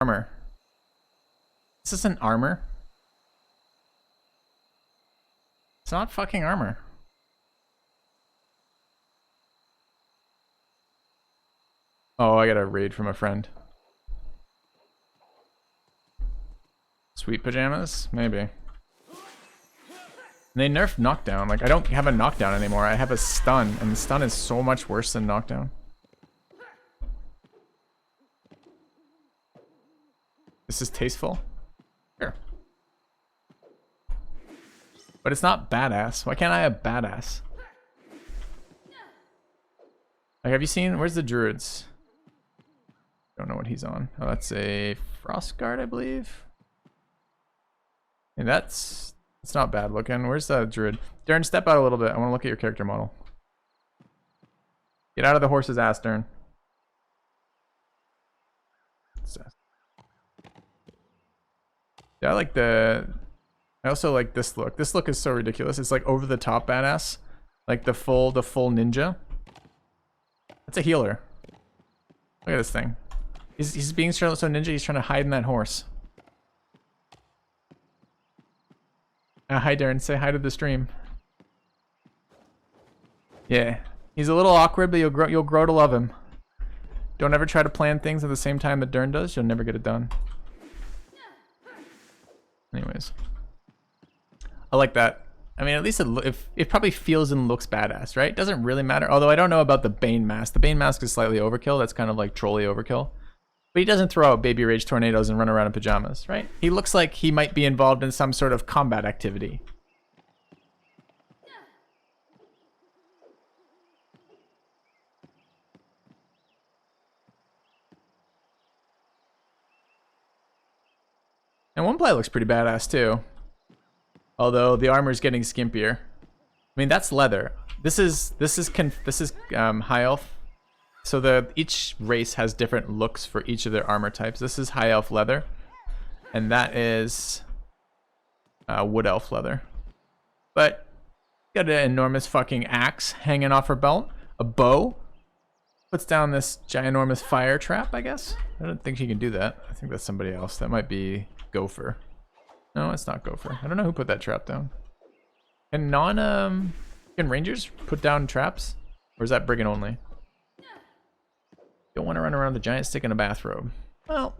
Armor. This isn't armor. It's not fucking armor. Oh, I got a raid from a friend. Sweet pajamas? Maybe. They nerfed knockdown. Like, I don't have a knockdown anymore. I have a stun, and the stun is so much worse than knockdown. This is tasteful? Sure. But it's not badass. Why can't I have badass? Like, have you seen... Where's the druids? Don't know what he's on. Oh, that's a frost guard, I believe. And that's... It's not bad looking. Where's the druid? Darren, step out a little bit. I want to look at your character model. Get out of the horse's ass, Darren. Yeah, I like the... I also like this look. This look is so ridiculous. It's like over the top badass. Like the full ninja. That's a healer. Look at this thing. He's being so ninja, he's trying to hide in that horse. Hi Darren, say hi to the stream. Yeah, he's a little awkward, but you'll grow to love him. Don't ever try to plan things at the same time that Darren does. You'll never get it done. Anyways, I like that. I mean, at least it probably feels and looks badass, right? Doesn't really matter. Although I don't know about the Bane mask. The Bane mask is slightly overkill. That's kind of like trolly overkill. But he doesn't throw out baby rage tornadoes and run around in pajamas, right? He looks like he might be involved in some sort of combat activity. And one play looks pretty badass too. Although the armor is getting skimpier. I mean, that's leather. This is high elf. So each race has different looks for each of their armor types. This is high elf leather, and that is wood elf leather. But got an enormous fucking axe hanging off her belt, a bow, puts down this ginormous fire trap. I guess I don't think she can do that. I think that's somebody else. That might be Gopher. No, it's not Gopher. I don't know who put that trap down. Can can rangers put down traps, or is that brigand only? Don't want to run around with a giant stick in a bathrobe. Well,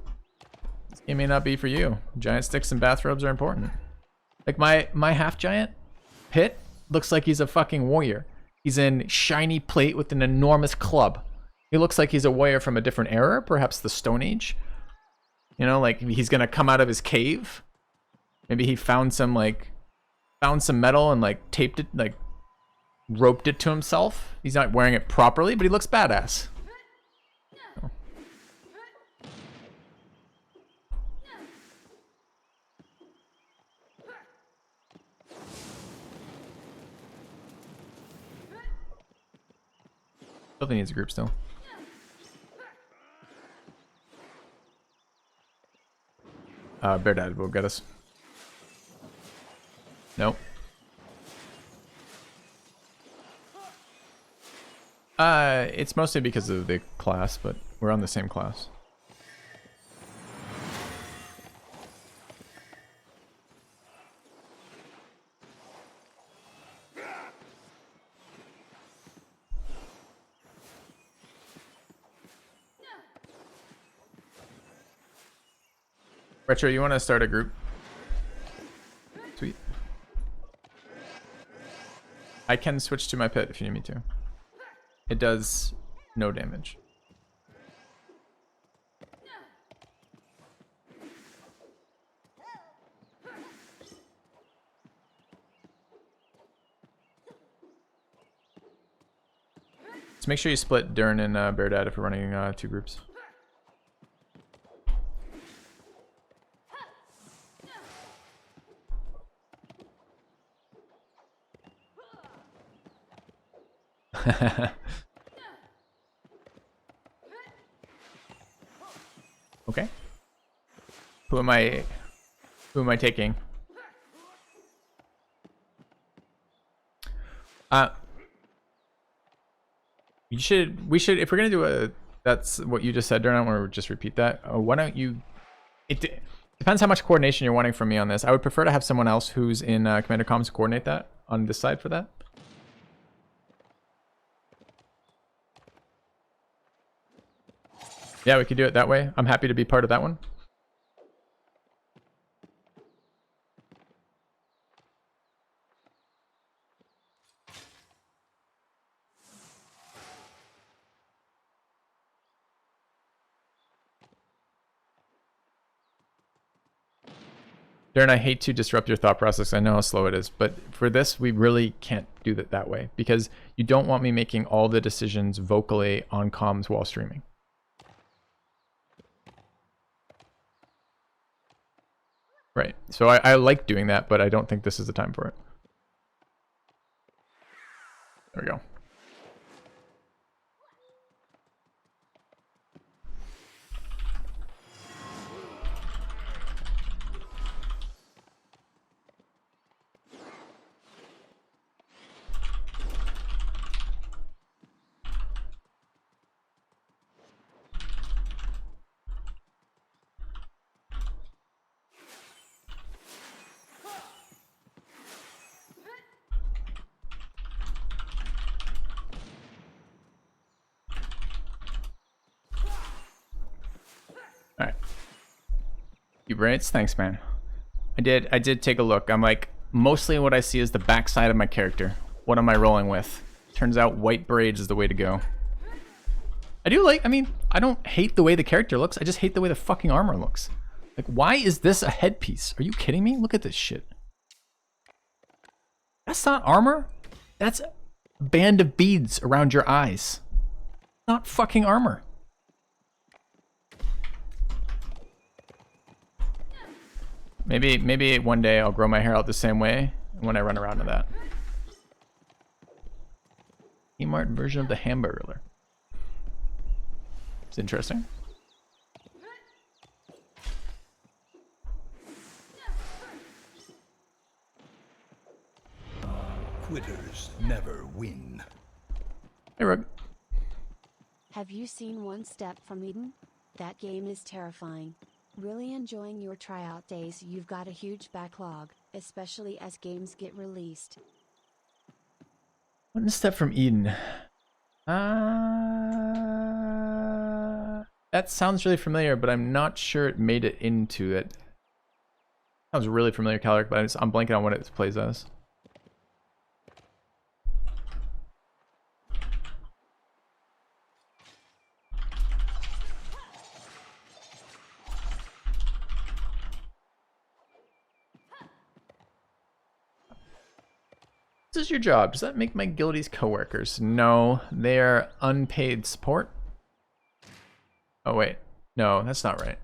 this game may not be for you. Giant sticks and bathrobes are important. Like my half giant Pit looks like he's a fucking warrior. He's in shiny plate with an enormous club. He looks like he's a warrior from a different era, perhaps the Stone Age. You know, like he's gonna come out of his cave. Maybe he found some metal and like taped it, like roped it to himself. He's not wearing it properly, but he looks badass. Definitely needs a group still. Bear Dad will get us. Nope. It's mostly because of the class, but we're on the same class. Retro, you want to start a group? Sweet. I can switch to my pit if you need me to. It does no damage. So make sure you split Darren and Bear Dad if we're running 2 groups. Okay. Who am I taking? We should, if we're gonna do that's what you just said, Darren, I want to just repeat that. Why don't you Depends how much coordination you're wanting from me on this. I would prefer to have someone else who's in Commander Comms coordinate that on this side for that. Yeah, we could do it that way. I'm happy to be part of that one. Darren, I hate to disrupt your thought process. I know how slow it is, but for this, we really can't do that that way because you don't want me making all the decisions vocally on comms while streaming. Right. So I like doing that, but I don't think this is the time for it. There we go. All right. You braids? Thanks, man. I did take a look. I'm like, mostly what I see is the backside of my character. What am I rolling with? Turns out white braids is the way to go. I mean, I don't hate the way the character looks. I just hate the way the fucking armor looks. Like, why is this a headpiece? Are you kidding me? Look at this shit. That's not armor. That's a band of beads around your eyes. Not fucking armor. Maybe one day I'll grow my hair out the same way when I run around with that. E-Mart version of the Hamburglar. It's interesting. Quitters never win. Hey, Rug. Have you seen One Step from Eden? That game is terrifying. Really enjoying your tryout days. You've got a huge backlog, especially as games get released. One Step from Eden. That sounds really familiar, but I'm not sure it made it into it. Sounds really familiar, Calric, but I'm blanking on what it plays as. This is your job. Does that make my guildies co-workers? No, they are unpaid support. Oh wait, no, that's not right.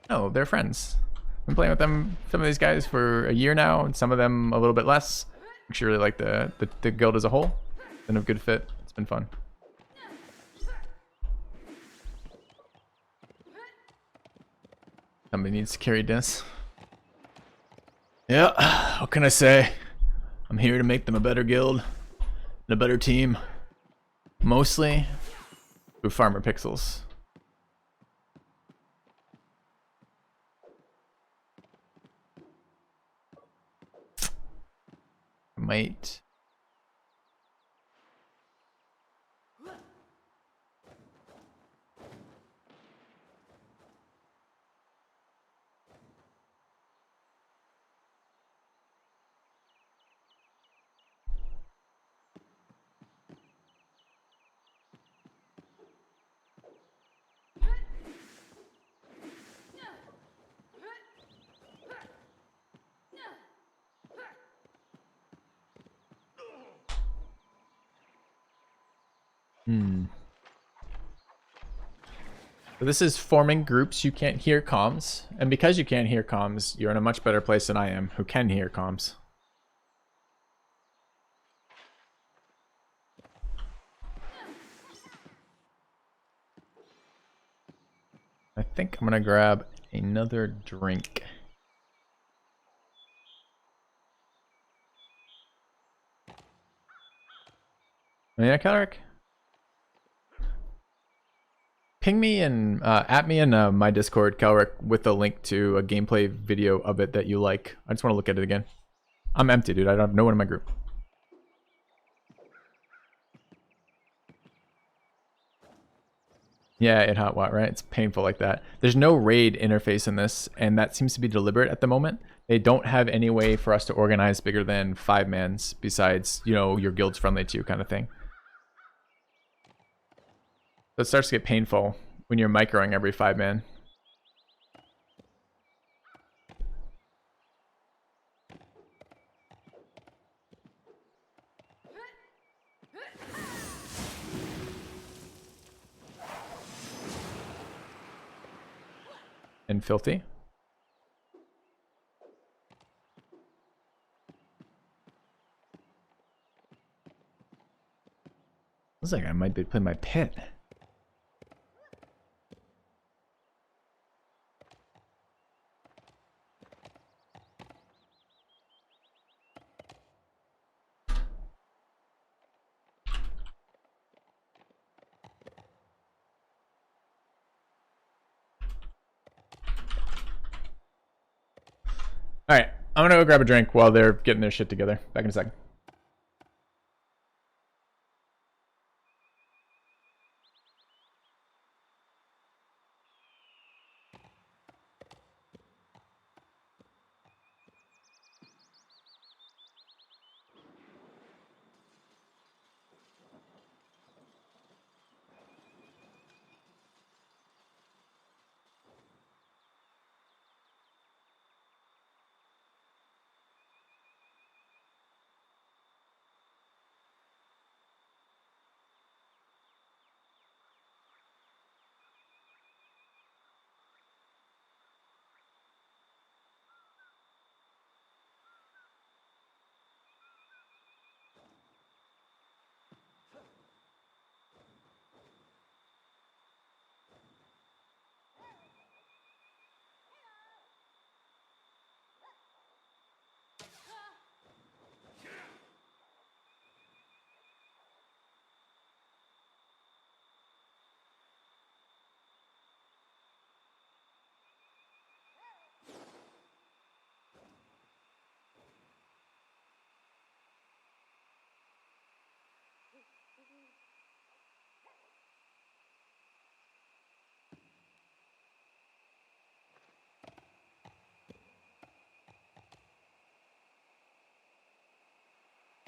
No, they're friends. I've been playing with them, some of these guys for a year now, and some of them a little bit less. Actually really like the guild as a whole. Been a good fit. It's been fun. Somebody needs to carry this. Yeah, what can I say? I'm here to make them a better guild and a better team. Mostly through Farmer Pixels. Might. So this is forming groups. You can't hear comms. And because you can't hear comms, you're in a much better place than I am, who can hear comms. I think I'm gonna grab another drink. Oh yeah, Calric? ping me and at me in my Discord, Calric, with a link to a gameplay video of it that you like. I just want to look at it again. I'm empty, dude. I don't have no one in my group. Yeah, it hot what, right? It's painful like that. There's no raid interface in this, and that seems to be deliberate at the moment. They don't have any way for us to organize bigger than 5 mans besides, you know, your guild's friendly to you kind of thing. So it starts to get painful when you're microing every 5 man. And filthy. Looks like I might be playing my pit. Alright, I'm gonna go grab a drink while they're getting their shit together. Back in a second.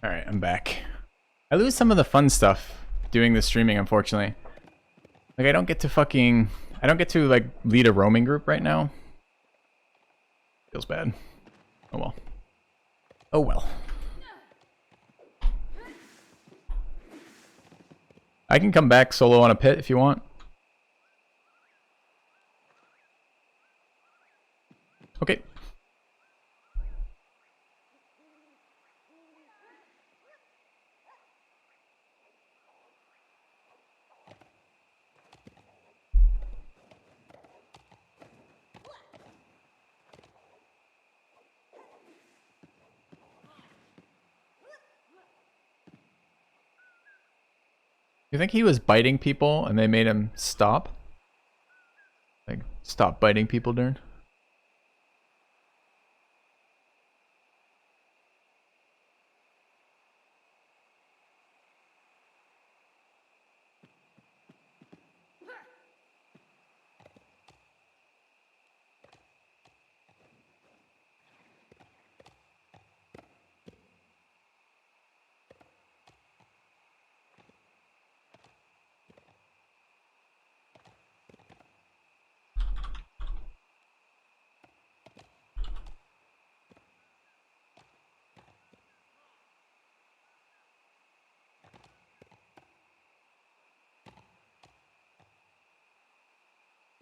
Alright, I'm back. I lose some of the fun stuff doing the streaming, unfortunately. Like, I don't get to, like, lead a roaming group right now. Feels bad. Oh well. Oh well. I can come back solo on a pit if you want. Okay. You think he was biting people and they made him stop? Like, stop biting people, dude?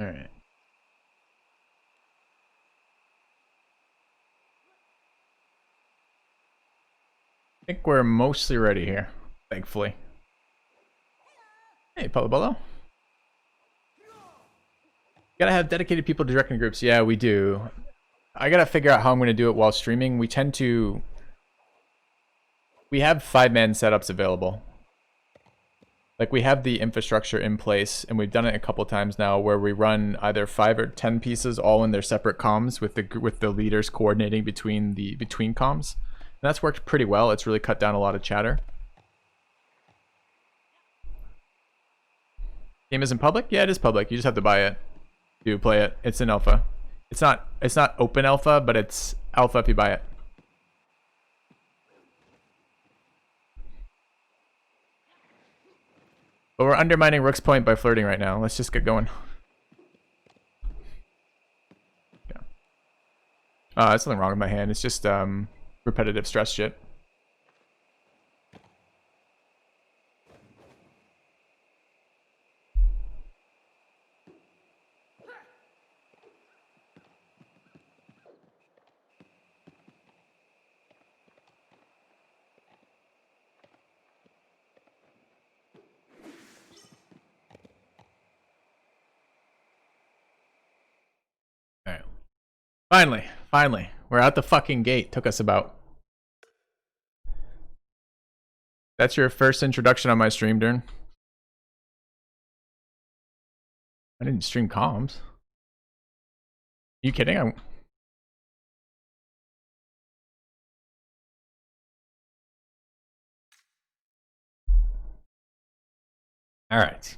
All right. I think we're mostly ready here, thankfully. Hey, Polo Bolo. Gotta have dedicated people directing groups. Yeah, we do. I gotta figure out how I'm gonna do it while streaming. We have 5-man setups available. Like we have the infrastructure in place, and we've done it a couple times now, where we run either 5 or 10 pieces all in their separate comms with the leaders coordinating between comms. And that's worked pretty well. It's really cut down a lot of chatter. Game isn't public? Yeah, it is public. You just have to buy it to play it. It's in alpha. It's not open alpha, but it's alpha if you buy it. But we're undermining Rook's point by flirting right now. Let's just get going. Yeah. There's something wrong with my hand. It's just repetitive stress shit. All right. Finally. We're out the fucking gate. Took us about. That's your first introduction on my stream, Dern. I didn't stream comms. You kidding? All right.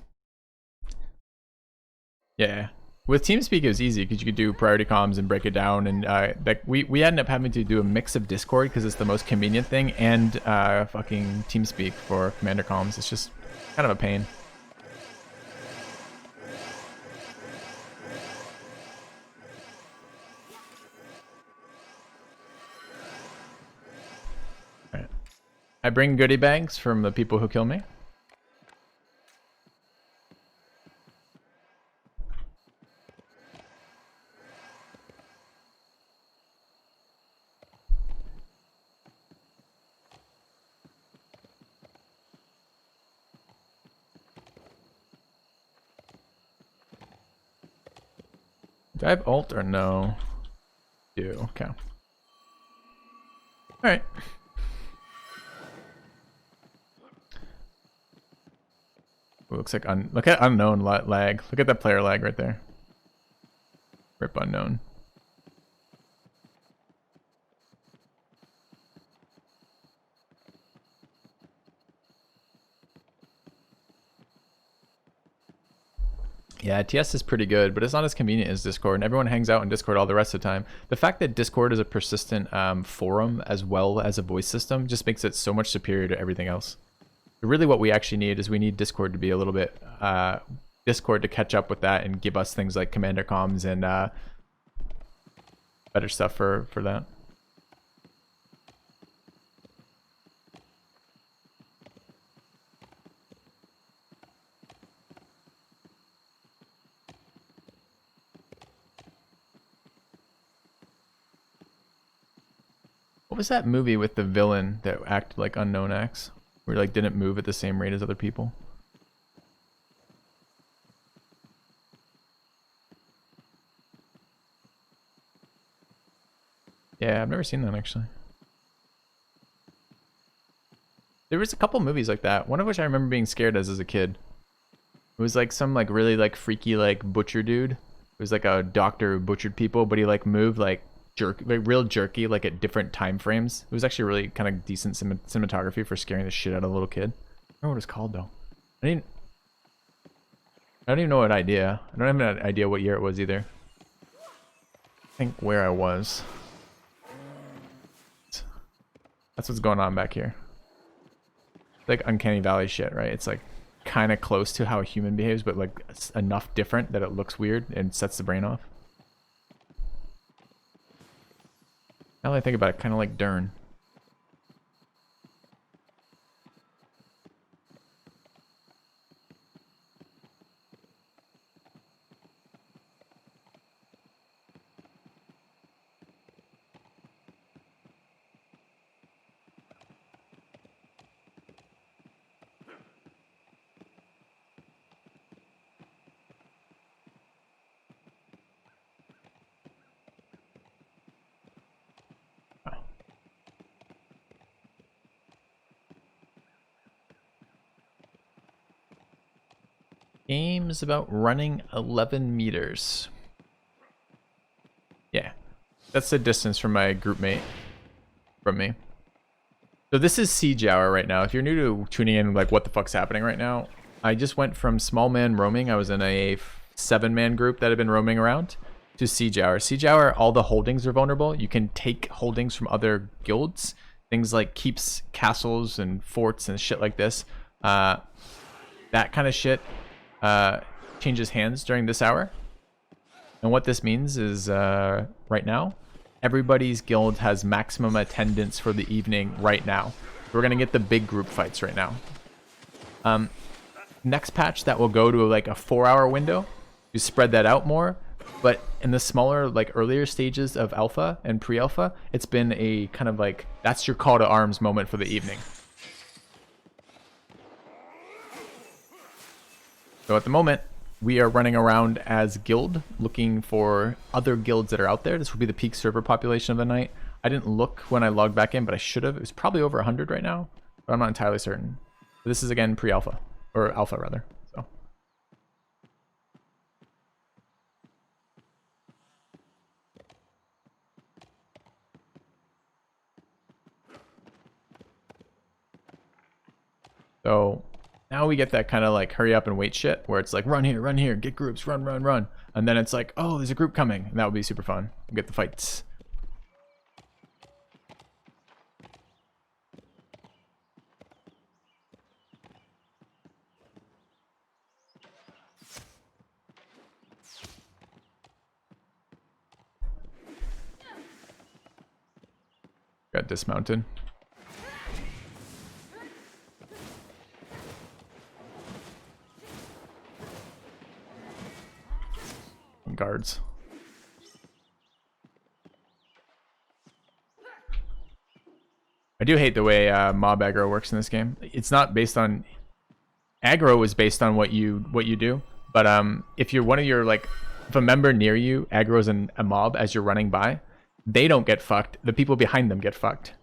Yeah. With TeamSpeak, it was easy because you could do priority comms and break it down, and like we ended up having to do a mix of Discord because it's the most convenient thing, and fucking TeamSpeak for commander comms. It's just kind of a pain. All right. I bring goodie bags from the people who kill me. Do I have ult or no? Do. Okay. Alright. Looks like look at unknown lag. Look at that player lag right there. Rip unknown. Yeah, TS is pretty good, but it's not as convenient as Discord, and everyone hangs out in Discord all the rest of the time. The fact that Discord is a persistent forum as well as a voice system just makes it so much superior to everything else. But really what we actually need is we need Discord to be a little bit... Discord to catch up with that and give us things like Commander Comms and better stuff for that. What was that movie with the villain that acted like Unknown X? Where he like didn't move at the same rate as other people? Yeah, I've never seen that actually. There was a couple movies like that, one of which I remember being scared as a kid. It was like some like really like freaky like butcher dude. It was like a doctor who butchered people, but he like moved like real jerky, like at different time frames. It was actually really kind of decent cinematography for scaring the shit out of a little kid. I don't know what it's called though. I don't even know what idea. I don't have an idea what year it was either. I think where I was. That's what's going on back here. Like Uncanny Valley shit, right? It's like kind of close to how a human behaves, but like enough different that it looks weird and sets the brain off. Now that I think about it, kind of like Dern. Game is about running 11 meters. Yeah, that's the distance from my group mate from me. So this is Siege Hour right now. If you're new to tuning in, like what the fuck's happening right now, I just went from small man roaming. I was in a 7-man group that had been roaming around to Siege Hour. Siege Hour, all the holdings are vulnerable. You can take holdings from other guilds, things like keeps, castles, and forts and shit like this. That kind of shit changes hands during this hour. And what this means is right now, everybody's guild has maximum attendance for the evening right now. We're going to get the big group fights right now. Next patch, that will go to like a 4-hour window. You spread that out more. But in the smaller, like earlier stages of alpha and pre-alpha, it's been a kind of like, that's your call to arms moment for the evening. So at the moment, we are running around as guild, looking for other guilds that are out there. This will be the peak server population of the night. I didn't look when I logged back in, but I should have. It was probably over 100 right now, but I'm not entirely certain. But this is, again, pre-alpha, or alpha, rather. So now we get that kind of like hurry up and wait shit where it's like run here, get groups, run. And then it's like, oh, there's a group coming. And that would be super fun. We'll get the fights. Got dismounted. Guards. I do hate the way mob aggro works in this game. It's not based on aggro is based on what you do, but if you're one of your like if a member near you aggro's a mob as you're running by, they don't get fucked. The people behind them get fucked.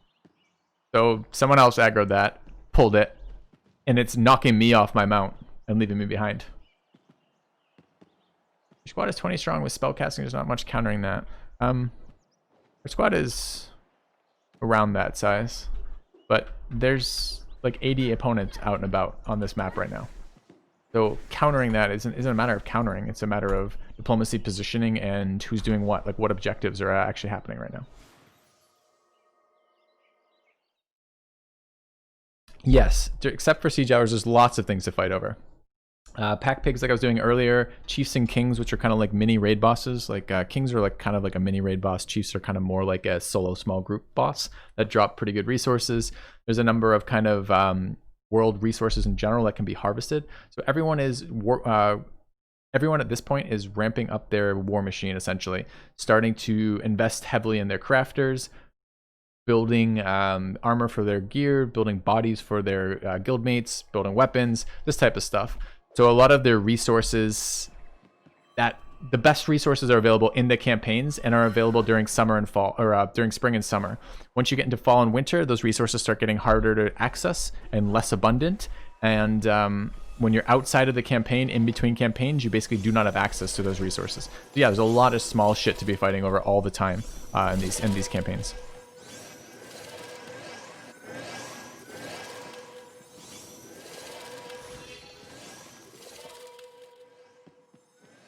So someone else aggroed that, pulled it, and it's knocking me off my mount and leaving me behind. Your squad is 20 strong with spellcasting. There's not much countering that. Our squad is around that size, but there's like 80 opponents out and about on this map right now. So countering that isn't a matter of countering. It's a matter of diplomacy, positioning, and who's doing what. Like what objectives are actually happening right now. Yes, except for siege hours, there's lots of things to fight over. Pack pigs, like I was doing earlier, chiefs and kings, which are kind of like mini raid bosses. Like kings are like kind of like a mini raid boss. Chiefs are kind of more like a solo small group boss that drop pretty good resources. There's a number of kind of world resources in general that can be harvested. So everyone at this point is ramping up their war machine, essentially, starting to invest heavily in their crafters, building armor for their gear, building bodies for their guildmates, building weapons, this type of stuff. So a lot of their resources, that the best resources are available in the campaigns and are available during summer and fall, or during spring and summer. Once you get into fall and winter, those resources start getting harder to access and less abundant. And when you're outside of the campaign, in between campaigns, you basically do not have access to those resources. So yeah, there's a lot of small shit to be fighting over all the time in these campaigns.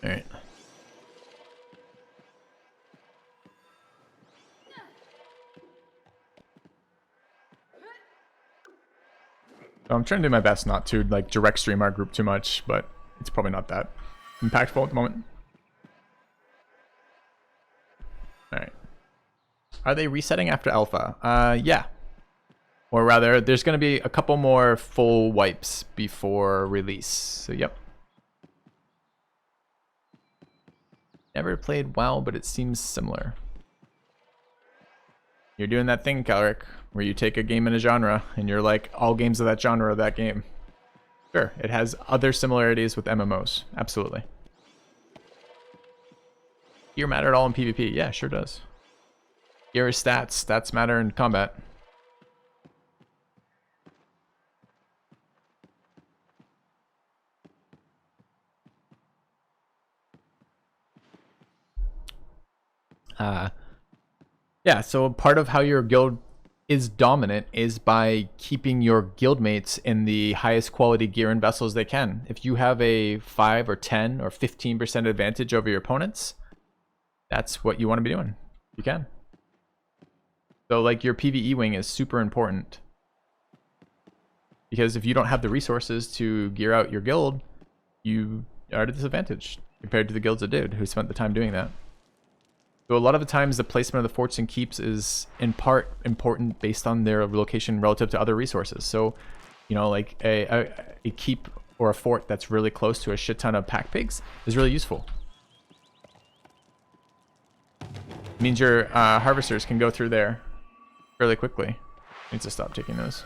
All right. So I'm trying to do my best not to like direct stream our group too much, but it's probably not that impactful at the moment. All right. Are they resetting after alpha? Yeah. Or rather, there's going to be a couple more full wipes before release. So yep. Never played WoW, but it seems similar. You're doing that thing, Calric, where you take a game in a genre and you're like, all games of that genre are that game. Sure, it has other similarities with MMOs. Absolutely. Gear matter at all in PvP? Yeah, sure does. Gear is stats. Stats matter in combat. Yeah, so part of how your guild is dominant is by keeping your guildmates in the highest quality gear and vessels they can. If you have a 5 or 10 or 15% advantage over your opponents, that's what you want to be doing. You can. So like your PvE wing is super important. Because if you don't have the resources to gear out your guild, you are at a disadvantage compared to the guilds that did, who spent the time doing that. So a lot of the times the placement of the forts and keeps is in part important based on their location relative to other resources. So, you know, like a keep or a fort that's really close to a shit ton of pack pigs is really useful. It means your harvesters can go through there fairly quickly. Needs to stop taking those.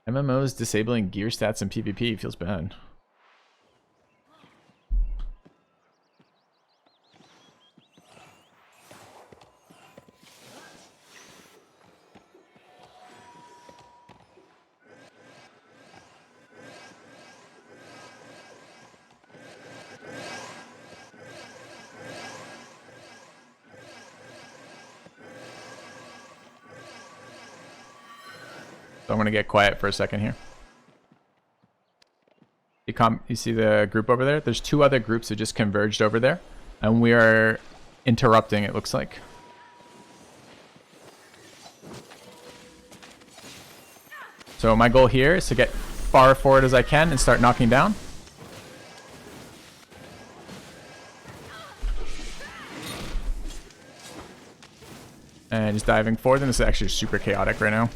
MMOs disabling gear stats in PvP feels bad. So I'm going to get quiet for a second here. You see the group over there? There's 2 other groups who just converged over there. And we are interrupting, it looks like. So my goal here is to get far forward as I can and start knocking down. And just diving forward. And this is actually super chaotic right now.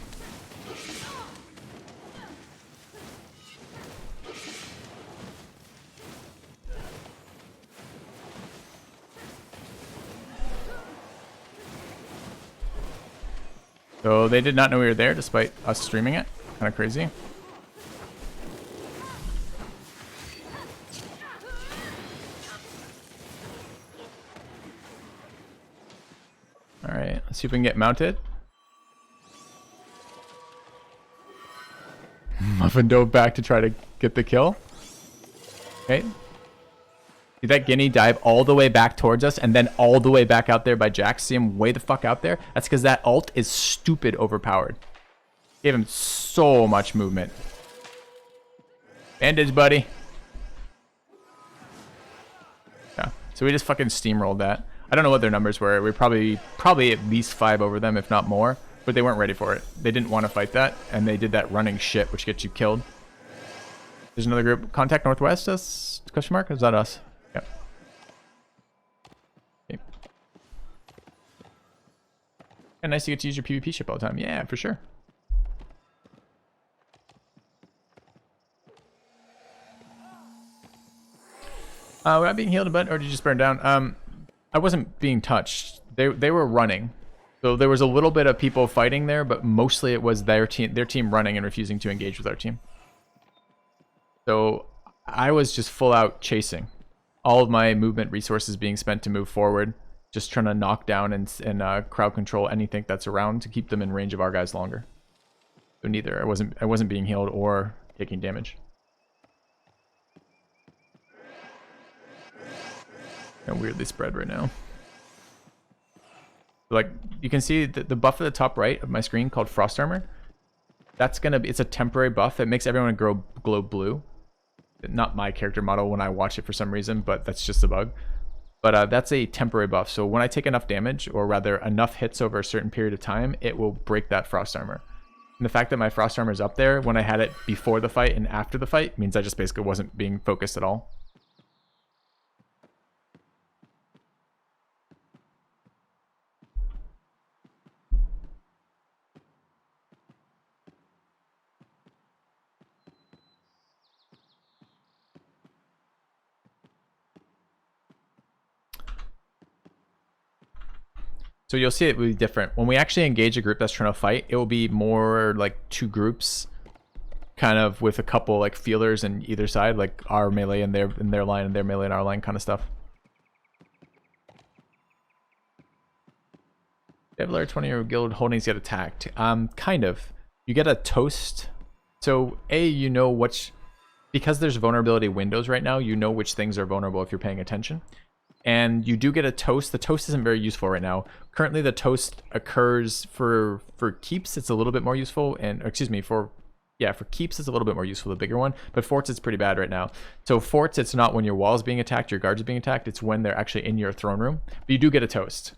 So they did not know we were there despite us streaming it. Kind of crazy. Alright, let's see if we can get mounted. Muffin dove back to try to get the kill. Okay. See that Guinea dive all the way back towards us and then all the way back out there by Jax? See him way the fuck out there? That's because that ult is stupid overpowered. Gave him so much movement. Bandage, buddy. Yeah. So we just fucking steamrolled that. I don't know what their numbers were. We're probably at least 5 over them, if not more. But they weren't ready for it. They didn't want to fight that, and they did that running shit, which gets you killed. There's another group. Contact Northwest us? Question mark? Is that us? Yep. Okay. And nice to get to use your PvP ship all the time. Yeah, for sure. Were I being healed a bit, or did you just burn down? I wasn't being touched. They were running. So there was a little bit of people fighting there, but mostly it was their team running and refusing to engage with our team. So I was just full out chasing. All of my movement resources being spent to move forward, just trying to knock down and crowd control anything that's around to keep them in range of our guys longer. So neither. I wasn't being healed or taking damage. And weirdly spread right now. Like you can see the buff at the top right of my screen called Frost Armor. That's gonna be, it's a temporary buff that makes everyone glow blue. Not my character model when I watch it for some reason, but that's just a bug. But that's a temporary buff. So when I take enough damage, or rather enough hits over a certain period of time, it will break that Frost Armor. And the fact that my Frost Armor is up there when I had it before the fight and after the fight means I just basically wasn't being focused at all. So you'll see it will be different. When we actually engage a group that's trying to fight, it will be more like 2 groups, kind of with a couple like feelers in either side, like our melee in their line and their melee in our line kind of stuff. Devlar 20 guild holdings get attacked. Kind of. You get a toast. So you know which because there's vulnerability windows right now, you know which things are vulnerable if you're paying attention. And you do get a toast. The toast isn't very useful right now. Currently, the toast occurs for keeps. It's a little bit more useful, and excuse me, for keeps it's a little bit more useful, the bigger one. But forts, it's pretty bad right now. So forts, it's not when your wall is being attacked, your guards are being attacked. It's when they're actually in your throne room. But you do get a toast.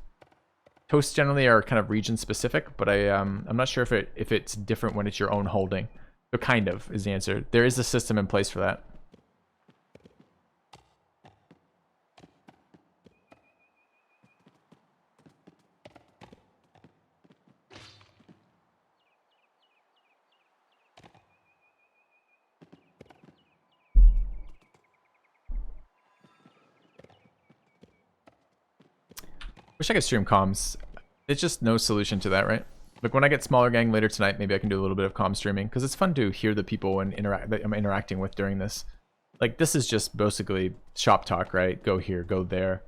Toasts generally are kind of region specific, but I'm not sure if it's different when it's your own holding. So kind of is the answer. There is a system in place for that. Wish I could stream comms. It's just no solution to that, right? Like when I get smaller gang later tonight, maybe I can do a little bit of comm streaming because it's fun to hear the people and that I'm interacting with during this. Like this is just basically shop talk, right? Go here, go there.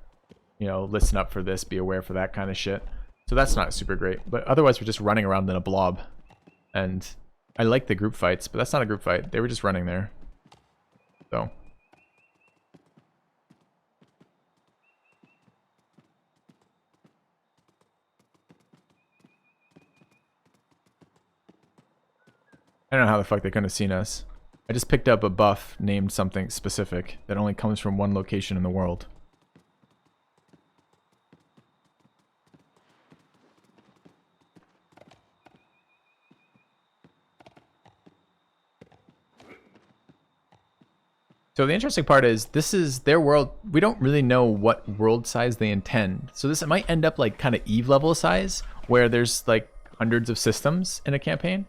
You know, listen up for this, be aware for that kind of shit. So that's not super great. But otherwise, we're just running around in a blob. And I like the group fights, but that's not a group fight. They were just running there. So. I don't know how the fuck they couldn't have seen us. I just picked up a buff named something specific that only comes from one location in the world. So the interesting part is this is their world. We don't really know what world size they intend. So this might end up like kind of Eve level size where there's like hundreds of systems in a campaign.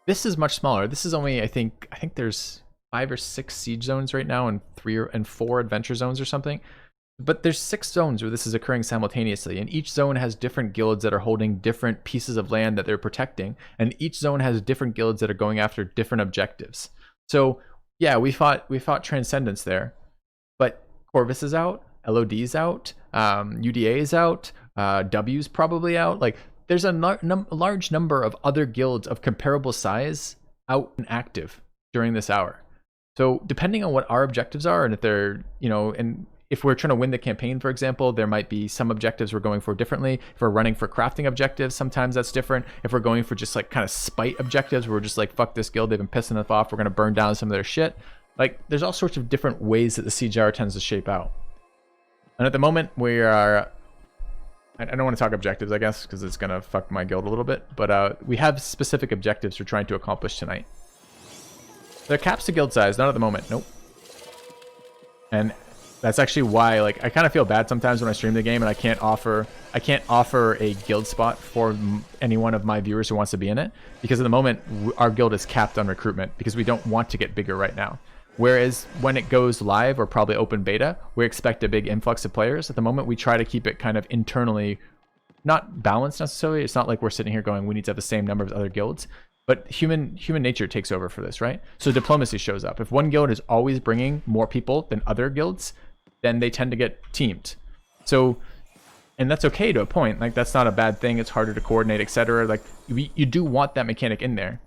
This is much smaller. This is only, I think there's 5 or 6 siege zones right now and 3 and 4 adventure zones or something. But there's 6 zones where this is occurring simultaneously, and each zone has different guilds that are holding different pieces of land that they're protecting, and each zone has different guilds that are going after different objectives. So yeah, we fought Transcendence there, but Corvus is out, LOD's out, UDA is out, W's probably out. Like there's a large number of other guilds of comparable size out and active during this hour. So depending on what our objectives are, and if they're, you know, and if we're trying to win the campaign, for example, there might be some objectives we're going for differently. If we're running for crafting objectives, sometimes that's different. If we're going for just like kind of spite objectives, where we're just like, fuck this guild, they've been pissing us off, we're going to burn down some of their shit. Like there's all sorts of different ways that the siege hour tends to shape out. And at the moment we are, I don't want to talk objectives, I guess, because it's going to fuck my guild a little bit, but we have specific objectives we're trying to accomplish tonight. There are caps to guild size, not at the moment, nope. And that's actually why, like, I kind of feel bad sometimes when I stream the game and I can't offer a guild spot for any one of my viewers who wants to be in it, because at the moment our guild is capped on recruitment because we don't want to get bigger right now. Whereas when it goes live or probably open beta, we expect a big influx of players. At the moment, we try to keep it kind of internally, not balanced necessarily. It's not like we're sitting here going, we need to have the same number of other guilds. But human nature takes over for this, right? So diplomacy shows up. If one guild is always bringing more people than other guilds, then they tend to get teamed. So, and that's okay to a point. Like, that's not a bad thing. It's harder to coordinate, etc. Like, you do want that mechanic in there.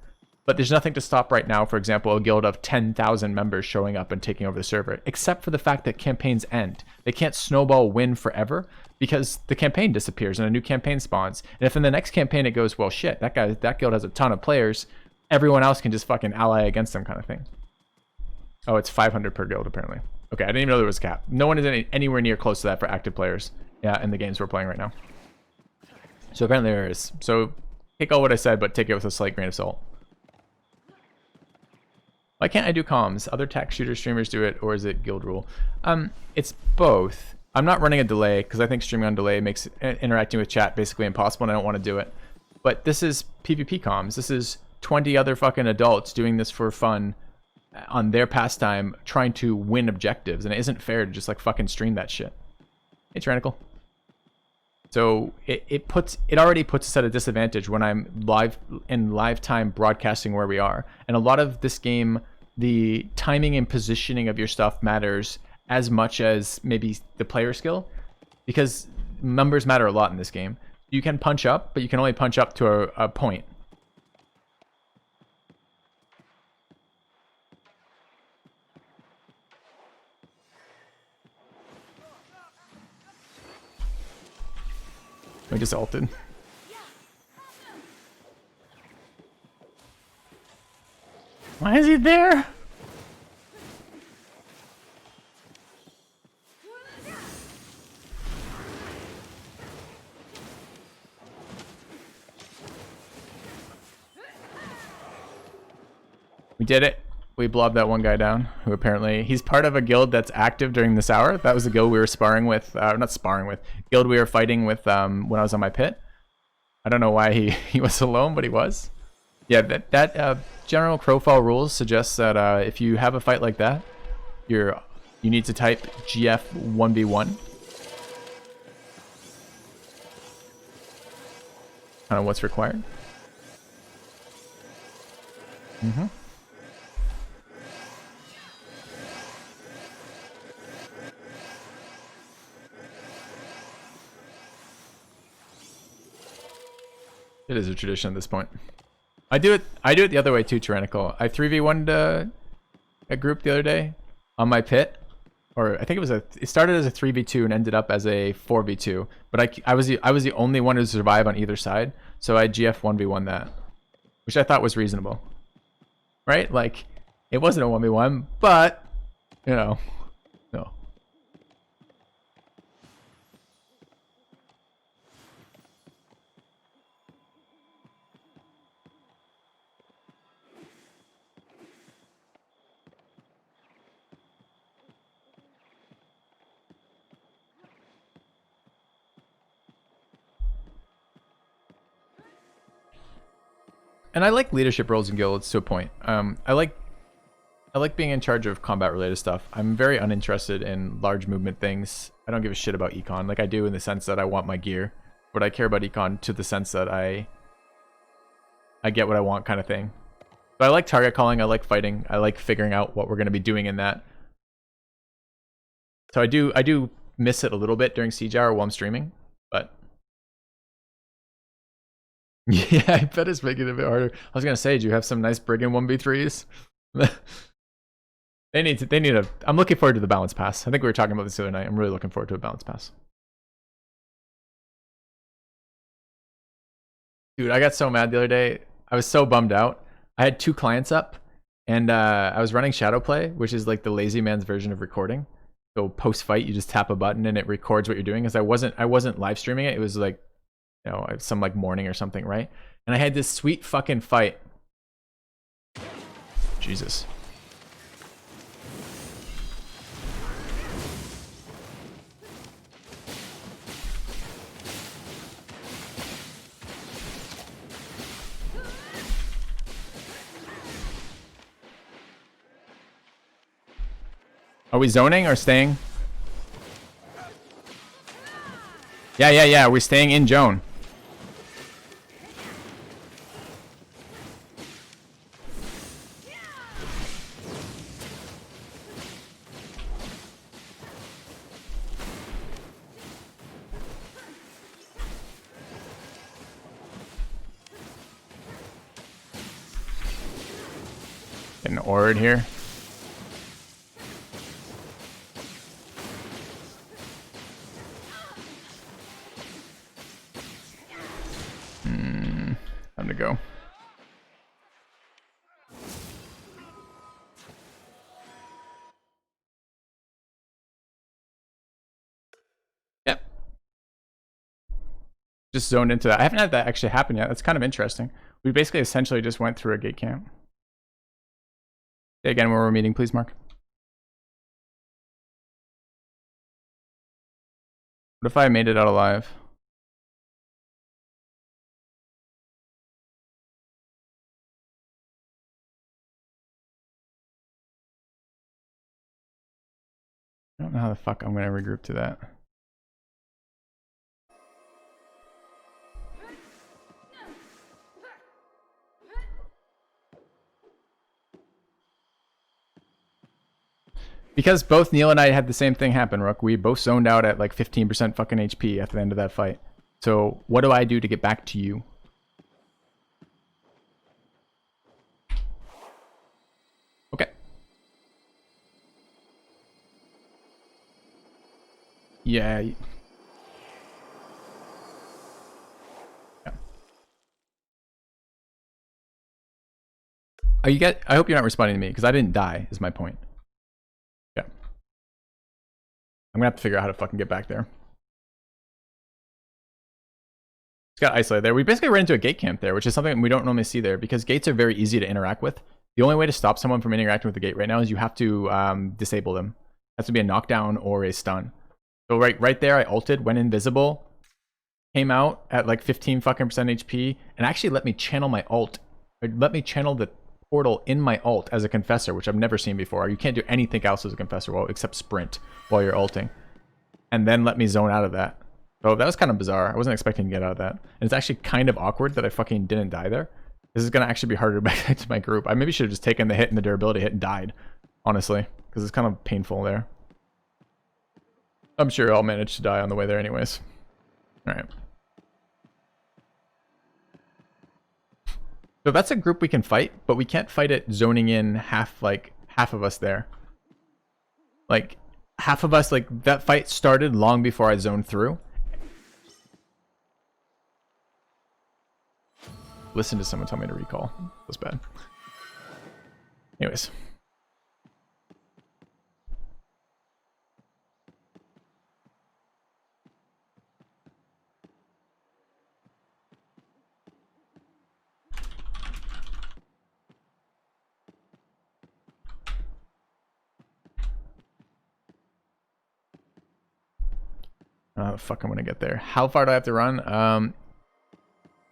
But there's nothing to stop right now, for example, a guild of 10,000 members showing up and taking over the server, except for the fact that campaigns end. They can't snowball win forever because the campaign disappears and a new campaign spawns. And if in the next campaign it goes, well, shit, that guild has a ton of players, everyone else can just fucking ally against them kind of thing. Oh, it's 500 per guild, apparently. Okay, I didn't even know there was a cap. No one is anywhere near close to that for active players. Yeah, in the games we're playing right now. So apparently there is. So take all what I said, but take it with a slight grain of salt. Why can't I do comms? Other tech shooter streamers do it, or is it guild rule? It's both. I'm not running a delay because I think streaming on delay makes interacting with chat basically impossible, and I don't want to do it. But this is PvP comms. This is 20 other fucking adults doing this for fun on their pastime, trying to win objectives, and it isn't fair to just like fucking stream that shit. Hey, Tyrannical. So it already puts us at a disadvantage when I'm live time broadcasting where we are. And a lot of this game, the timing and positioning of your stuff matters as much as maybe the player skill, because numbers matter a lot in this game. You can punch up, but you can only punch up to a point. I just ulted. Why is he there? We did it. We blobbed that one guy down, who apparently he's part of a guild that's active during this hour. That was the guild we were sparring with, not sparring with, guild we were fighting with when I was on my pit. I don't know why he was alone, but he was. Yeah, that general Crowfall rules suggests that if you have a fight like that, you need to type GF 1v1. Kind of what's required. Mm-hmm. It is a tradition at this point. I do it the other way too, Tyrannical. I 3v1'd a group the other day on my pit. Or I think it started as a 3v2 and ended up as a 4v2. But I was the only one to survive on either side. So I GF 1v1 that. Which I thought was reasonable. Right? Like, it wasn't a 1v1, but, you know, no. And I like leadership roles in guilds to a point. I like being in charge of combat related stuff. I'm very uninterested in large movement things. I don't give a shit about econ. Like I do in the sense that I want my gear, but I care about econ to the sense that I get what I want kind of thing. But I like target calling. I like fighting. I like figuring out what we're going to be doing in that. So I do miss it a little bit during Siege Hour while I'm streaming, but yeah, I bet it's making it a bit harder. I was gonna say, do you have some nice Brigand 1v3s? They need a. I'm looking forward to the balance pass. I think we were talking about this the other night. I'm really looking forward to a balance pass. Dude, I got so mad the other day. I was so bummed out. I had 2 clients up, and I was running Shadowplay, which is like the lazy man's version of recording. So post fight, you just tap a button and it records what you're doing. Because I wasn't live streaming it. It was like, you know, some like morning or something, right? And I had this sweet fucking fight. Jesus. Are we zoning or staying? Yeah. We're staying in zone. Getting ordered here. Time to go. Yep. Just zoned into that. I haven't had that actually happen yet. That's kind of interesting. We basically essentially just went through a gate camp. Say again where we're meeting, please, Mark. What if I made it out alive? I don't know how the fuck I'm gonna regroup to that. Because both Neil and I had the same thing happen, Rook. We both zoned out at like 15% fucking HP at the end of that fight. So what do I do to get back to you? Okay. Yeah. I hope you're not responding to me, because I didn't die, is my point. Yeah. I'm gonna have to figure out how to fucking get back there. It's got isolated there. We basically ran into a gate camp there, which is something we don't normally see there, because gates are very easy to interact with. The only way to stop someone from interacting with the gate right now is you have to disable them. It has to be a knockdown or a stun. So right there, I ulted, went invisible, came out at like 15 fucking % HP, and actually let me channel my ult. Let me channel the portal in my ult as a confessor, which I've never seen before. You can't do anything else as a confessor, well, except sprint while you're ulting. And then let me zone out of that. So that was kind of bizarre. I wasn't expecting to get out of that. And it's actually kind of awkward that I fucking didn't die there. This is going to actually be harder to back to my group. I maybe should have just taken the hit and the durability hit and died, honestly, because it's kind of painful there. I'm sure I'll manage to die on the way there anyways. Alright. So that's a group we can fight, but we can't fight it zoning in half of us there. Like, half of us, like, that fight started long before I zoned through. Listen to someone tell me to recall. That was bad. Anyways. Fuck, I'm gonna get there. How far do I have to run?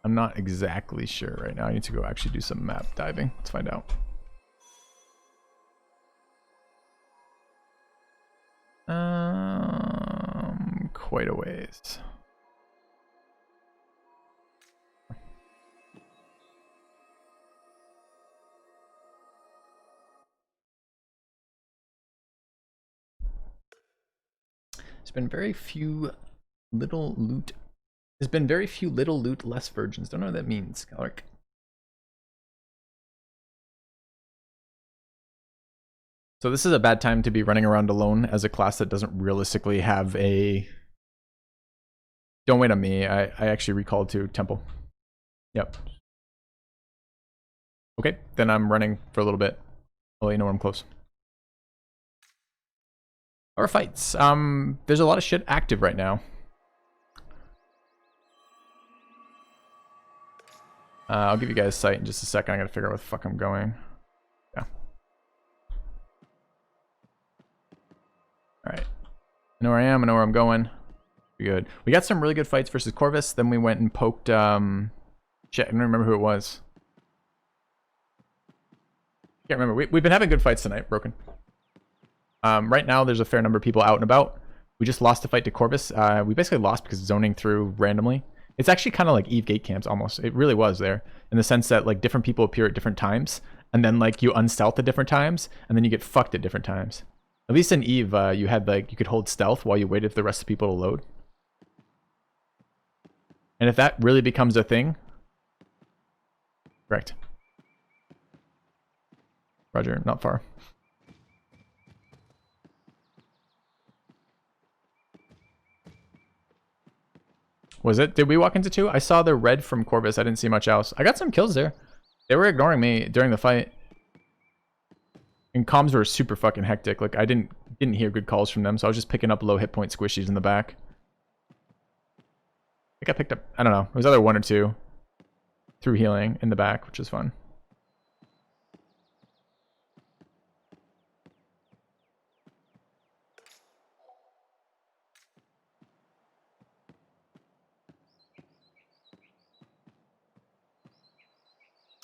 I'm not exactly sure right now. I need to go actually do some map diving. Let's find out. Quite a ways. There's been very few little loot. There's been very few little loot, less virgins. Don't know what that means, Calric. So this is a bad time to be running around alone as a class that doesn't realistically have a... Don't wait on me. I actually recalled to Temple. Yep. Okay, then I'm running for a little bit. I'll let you know when I'm close. Our fights. There's a lot of shit active right now. I'll give you guys sight in just a second. I gotta figure out where the fuck I'm going. Yeah. Alright. I know where I am. I know where I'm going. Be good. We got some really good fights versus Corvus. Then we went and poked... Shit, I don't remember who it was. Can't remember. We've been having good fights tonight, Broken. Right now, there's a fair number of people out and about. We just lost a fight to Corvus. We basically lost because zoning through randomly. It's actually kind of like Eve gate camps almost. It really was there, in the sense that like different people appear at different times, and then like you unstealth at different times, and then you get fucked at different times. At least in Eve, you had like you could hold stealth while you waited for the rest of the people to load. And if that really becomes a thing, correct. Roger, not far. Was it? Did we walk into 2? I saw the red from Corvus. I didn't see much else. I got some kills there. They were ignoring me during the fight. And comms were super fucking hectic. Like, I didn't hear good calls from them, so I was just picking up low hit point squishies in the back. I think I picked up, I don't know. It was either 1 or 2 through healing in the back, which is fun.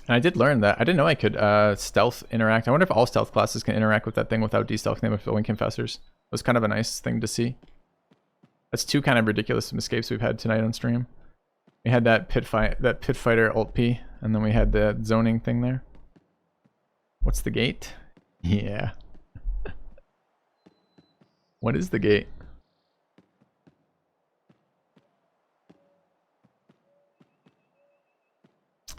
And I did learn that. I didn't know I could stealth interact. I wonder if all stealth classes can interact with that thing without de-stealthing them with filling confessors. It was kind of a nice thing to see. That's 2 kind of ridiculous escapes we've had tonight on stream. We had that pit fighter ult P, and then we had the zoning thing there. What's the gate? Yeah. What is the gate?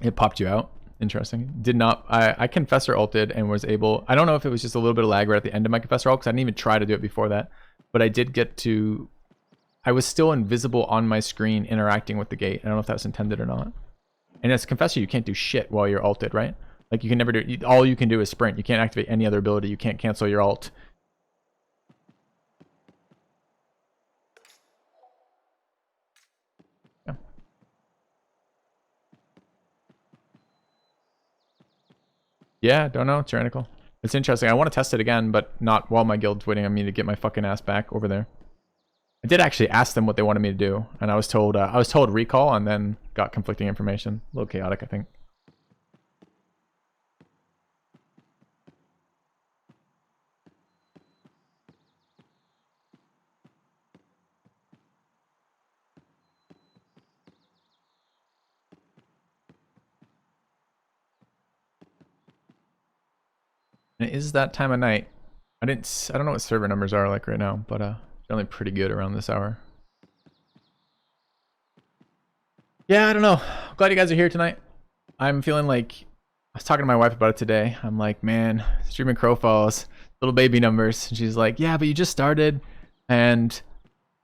It popped you out. Interesting. Did not. I confessor ulted and was able. I don't know if it was just a little bit of lag right at the end of my confessor ult because I didn't even try to do it before that. But I did get to. I was still invisible on my screen interacting with the gate. I don't know if that was intended or not. And as a confessor, you can't do shit while you're ulted, right? Like you can never do, all you can do is sprint. You can't activate any other ability. You can't cancel your ult. Yeah. Yeah, don't know. Tyrannical. It's interesting. I want to test it again, but not while my guild's waiting on me to get my fucking ass back over there. I did actually ask them what they wanted me to do, and I was told recall, and then got conflicting information. A little chaotic, I think. And it is that time of night. I don't know what server numbers are like right now, but generally pretty good around this hour. Yeah, I don't know. Glad you guys are here tonight. I'm feeling like, I was talking to my wife about it today. I'm like, man, streaming Crowfall's little baby numbers. And she's like, yeah, but you just started, and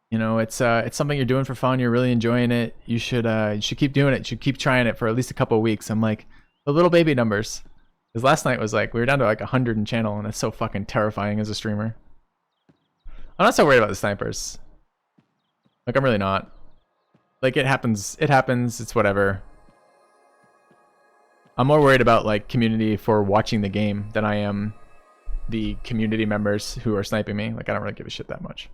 you know, it's something you're doing for fun. You're really enjoying it. You should keep doing it. You should keep trying it for at least a couple of weeks. I'm like, the little baby numbers. Because last night was like, we were down to like 100 in channel, and it's so fucking terrifying as a streamer. I'm not so worried about the snipers. Like, I'm really not. Like, it happens, it's whatever. I'm more worried about like community for watching the game than I am the community members who are sniping me. Like, I don't really give a shit that much.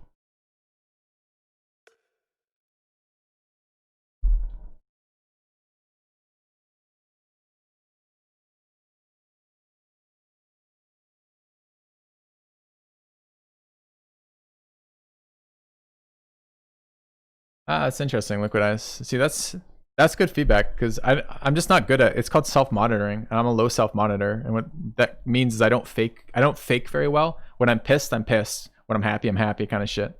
Ah, that's interesting. Liquid Eyes. See, that's good feedback, because I'm just not good at. It's called self-monitoring, and I'm a low self-monitor, and what that means is I don't fake very well. When I'm pissed, I'm pissed. When I'm happy, kind of shit.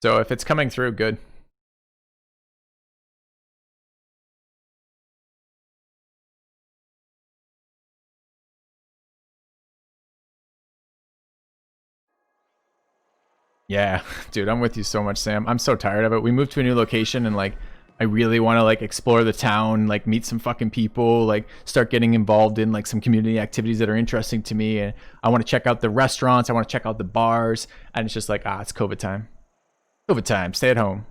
So if it's coming through, good. Yeah, dude, I'm with you so much, Sam. I'm so tired of it. We moved to a new location, and like, I really want to like explore the town, like meet some fucking people, like start getting involved in like some community activities that are interesting to me. And I want to check out the restaurants. I want to check out the bars. And it's just like, it's COVID time. COVID time. Stay at home.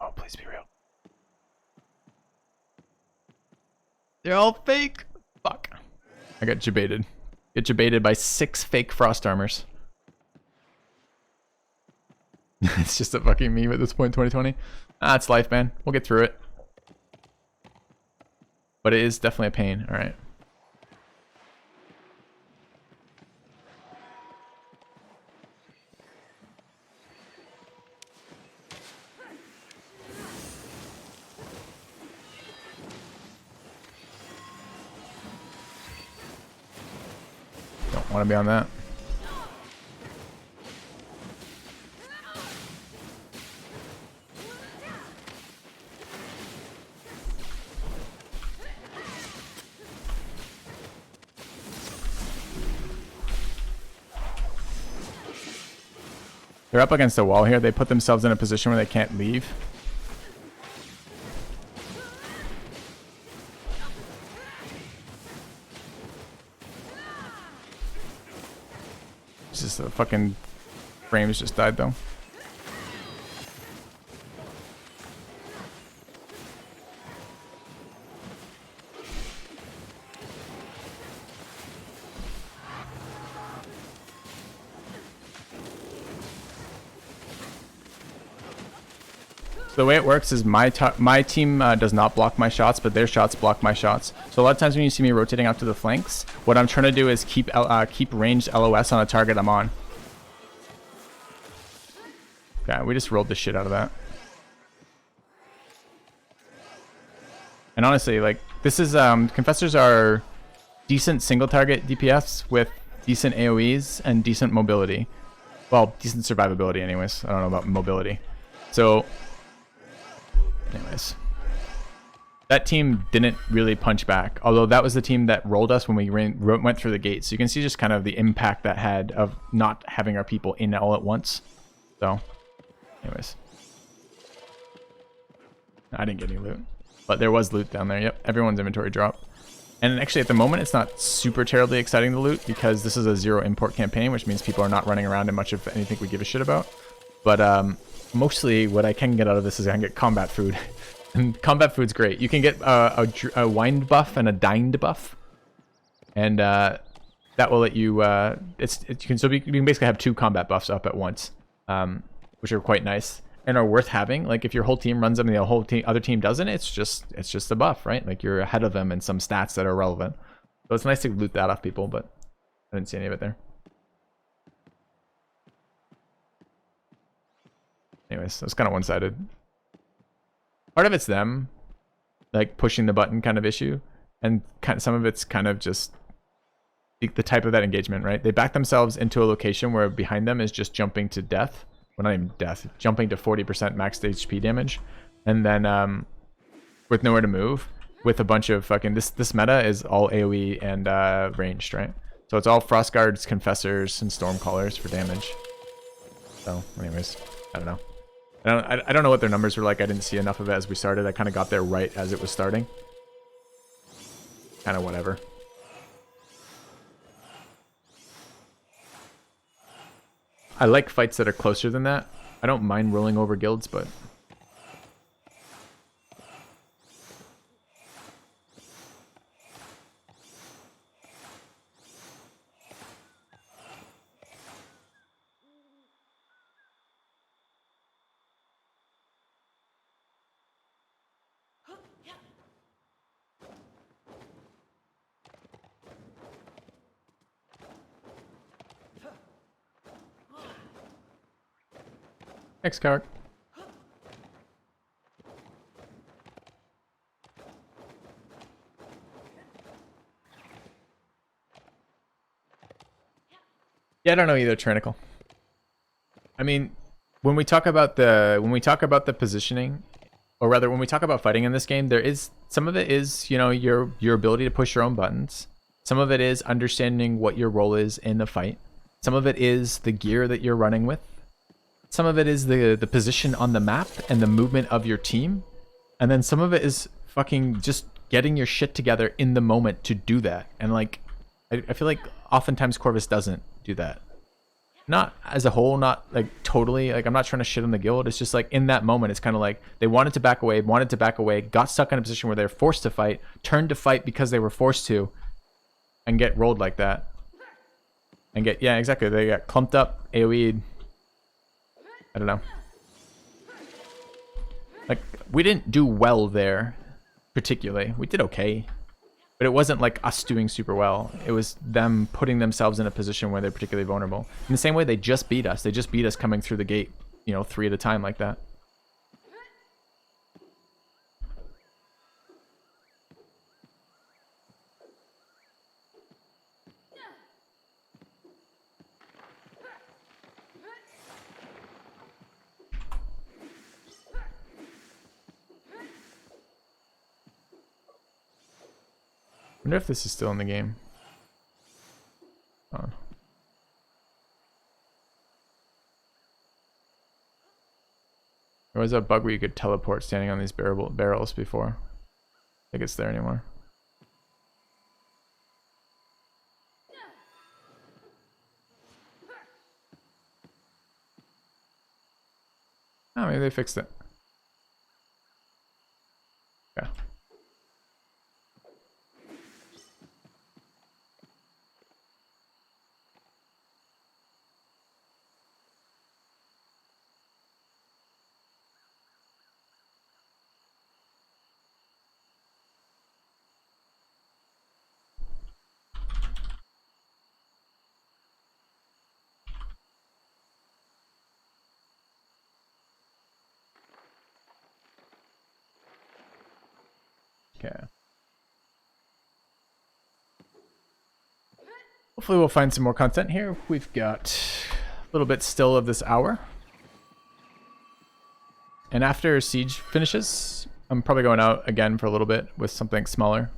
Oh, please be real. They're all fake. Fuck. I got jebaited. Get jebaited by 6 fake frost armors. It's just a fucking meme at this point, 2020. It's life, man. We'll get through it. But it is definitely a pain. All right. Don't want to be on that. They're up against the wall here. They put themselves in a position where they can't leave. It's just the fucking frames just died though. The way it works is my team does not block my shots, but their shots block my shots. So a lot of times when you see me rotating out to the flanks, what I'm trying to do is keep ranged LOS on a target I'm on. Okay, we just rolled the shit out of that. And honestly, like, this is Confessors are decent single target DPS with decent AoEs and decent mobility. Well, decent survivability anyways. I don't know about mobility. So anyways, that team didn't really punch back. Although that was the team that rolled us when we went through the gate. So you can see just kind of the impact that had of not having our people in all at once. So, anyways. I didn't get any loot. But there was loot down there. Yep, everyone's inventory dropped. And actually, at the moment, it's not super terribly exciting to loot because this is a zero import campaign, which means people are not running around in much of anything we give a shit about. But mostly what I can get out of this is I can get combat food. And combat food's great. You can get a wind buff and a dined buff. And that will let you... you can basically have 2 combat buffs up at once, which are quite nice. And are worth having. Like if your whole team runs them and the other team doesn't, it's just a buff, right? Like you're ahead of them in some stats that are relevant. So it's nice to loot that off people, but I didn't see any of it there. Anyways, that's kind of one-sided. Part of it's them, like pushing the button kind of issue, and some of it's kind of just the type of that engagement, right? They back themselves into a location where behind them is just jumping to death. Well, not even death, jumping to 40% max HP damage, and then with nowhere to move, with a bunch of fucking this meta is all AoE and ranged, right? So it's all frost guards, confessors, and stormcallers for damage. So, anyways, I don't know. I don't know what their numbers were like. I didn't see enough of it as we started. I kind of got there right as it was starting. Kind of whatever. I like fights that are closer than that. I don't mind rolling over guilds, but... Thanks, coward. Yeah, I don't know either, Trinicle. I mean, when we talk about the positioning, or rather when we talk about fighting in this game, there is some of it is, you know, your ability to push your own buttons. Some of it is understanding what your role is in the fight. Some of it is the gear that you're running with. Some of it is the position on the map and the movement of your team. And then some of it is fucking just getting your shit together in the moment to do that. And like, I feel like oftentimes Corvus doesn't do that. Not as a whole, not like totally, like I'm not trying to shit on the guild. It's just like in that moment, it's kind of like they wanted to back away, got stuck in a position where they're forced to fight, turned to fight because they were forced to, and get rolled like that. And get, yeah, exactly. They got clumped up, AoE'd. I don't know. Like, we didn't do well there, particularly. We did okay. But it wasn't like us doing super well. It was them putting themselves in a position where they're particularly vulnerable. In the same way, they just beat us. They just beat us coming through the gate, you know, 3 at a time like that. I wonder if this is still in the game. Oh. There was a bug where you could teleport standing on these barrels before. I think it's there anymore. Oh, maybe they fixed it. Yeah. Okay. Hopefully we'll find some more content here. We've got a little bit still of this hour. And after Siege finishes, I'm probably going out again for a little bit with something smaller.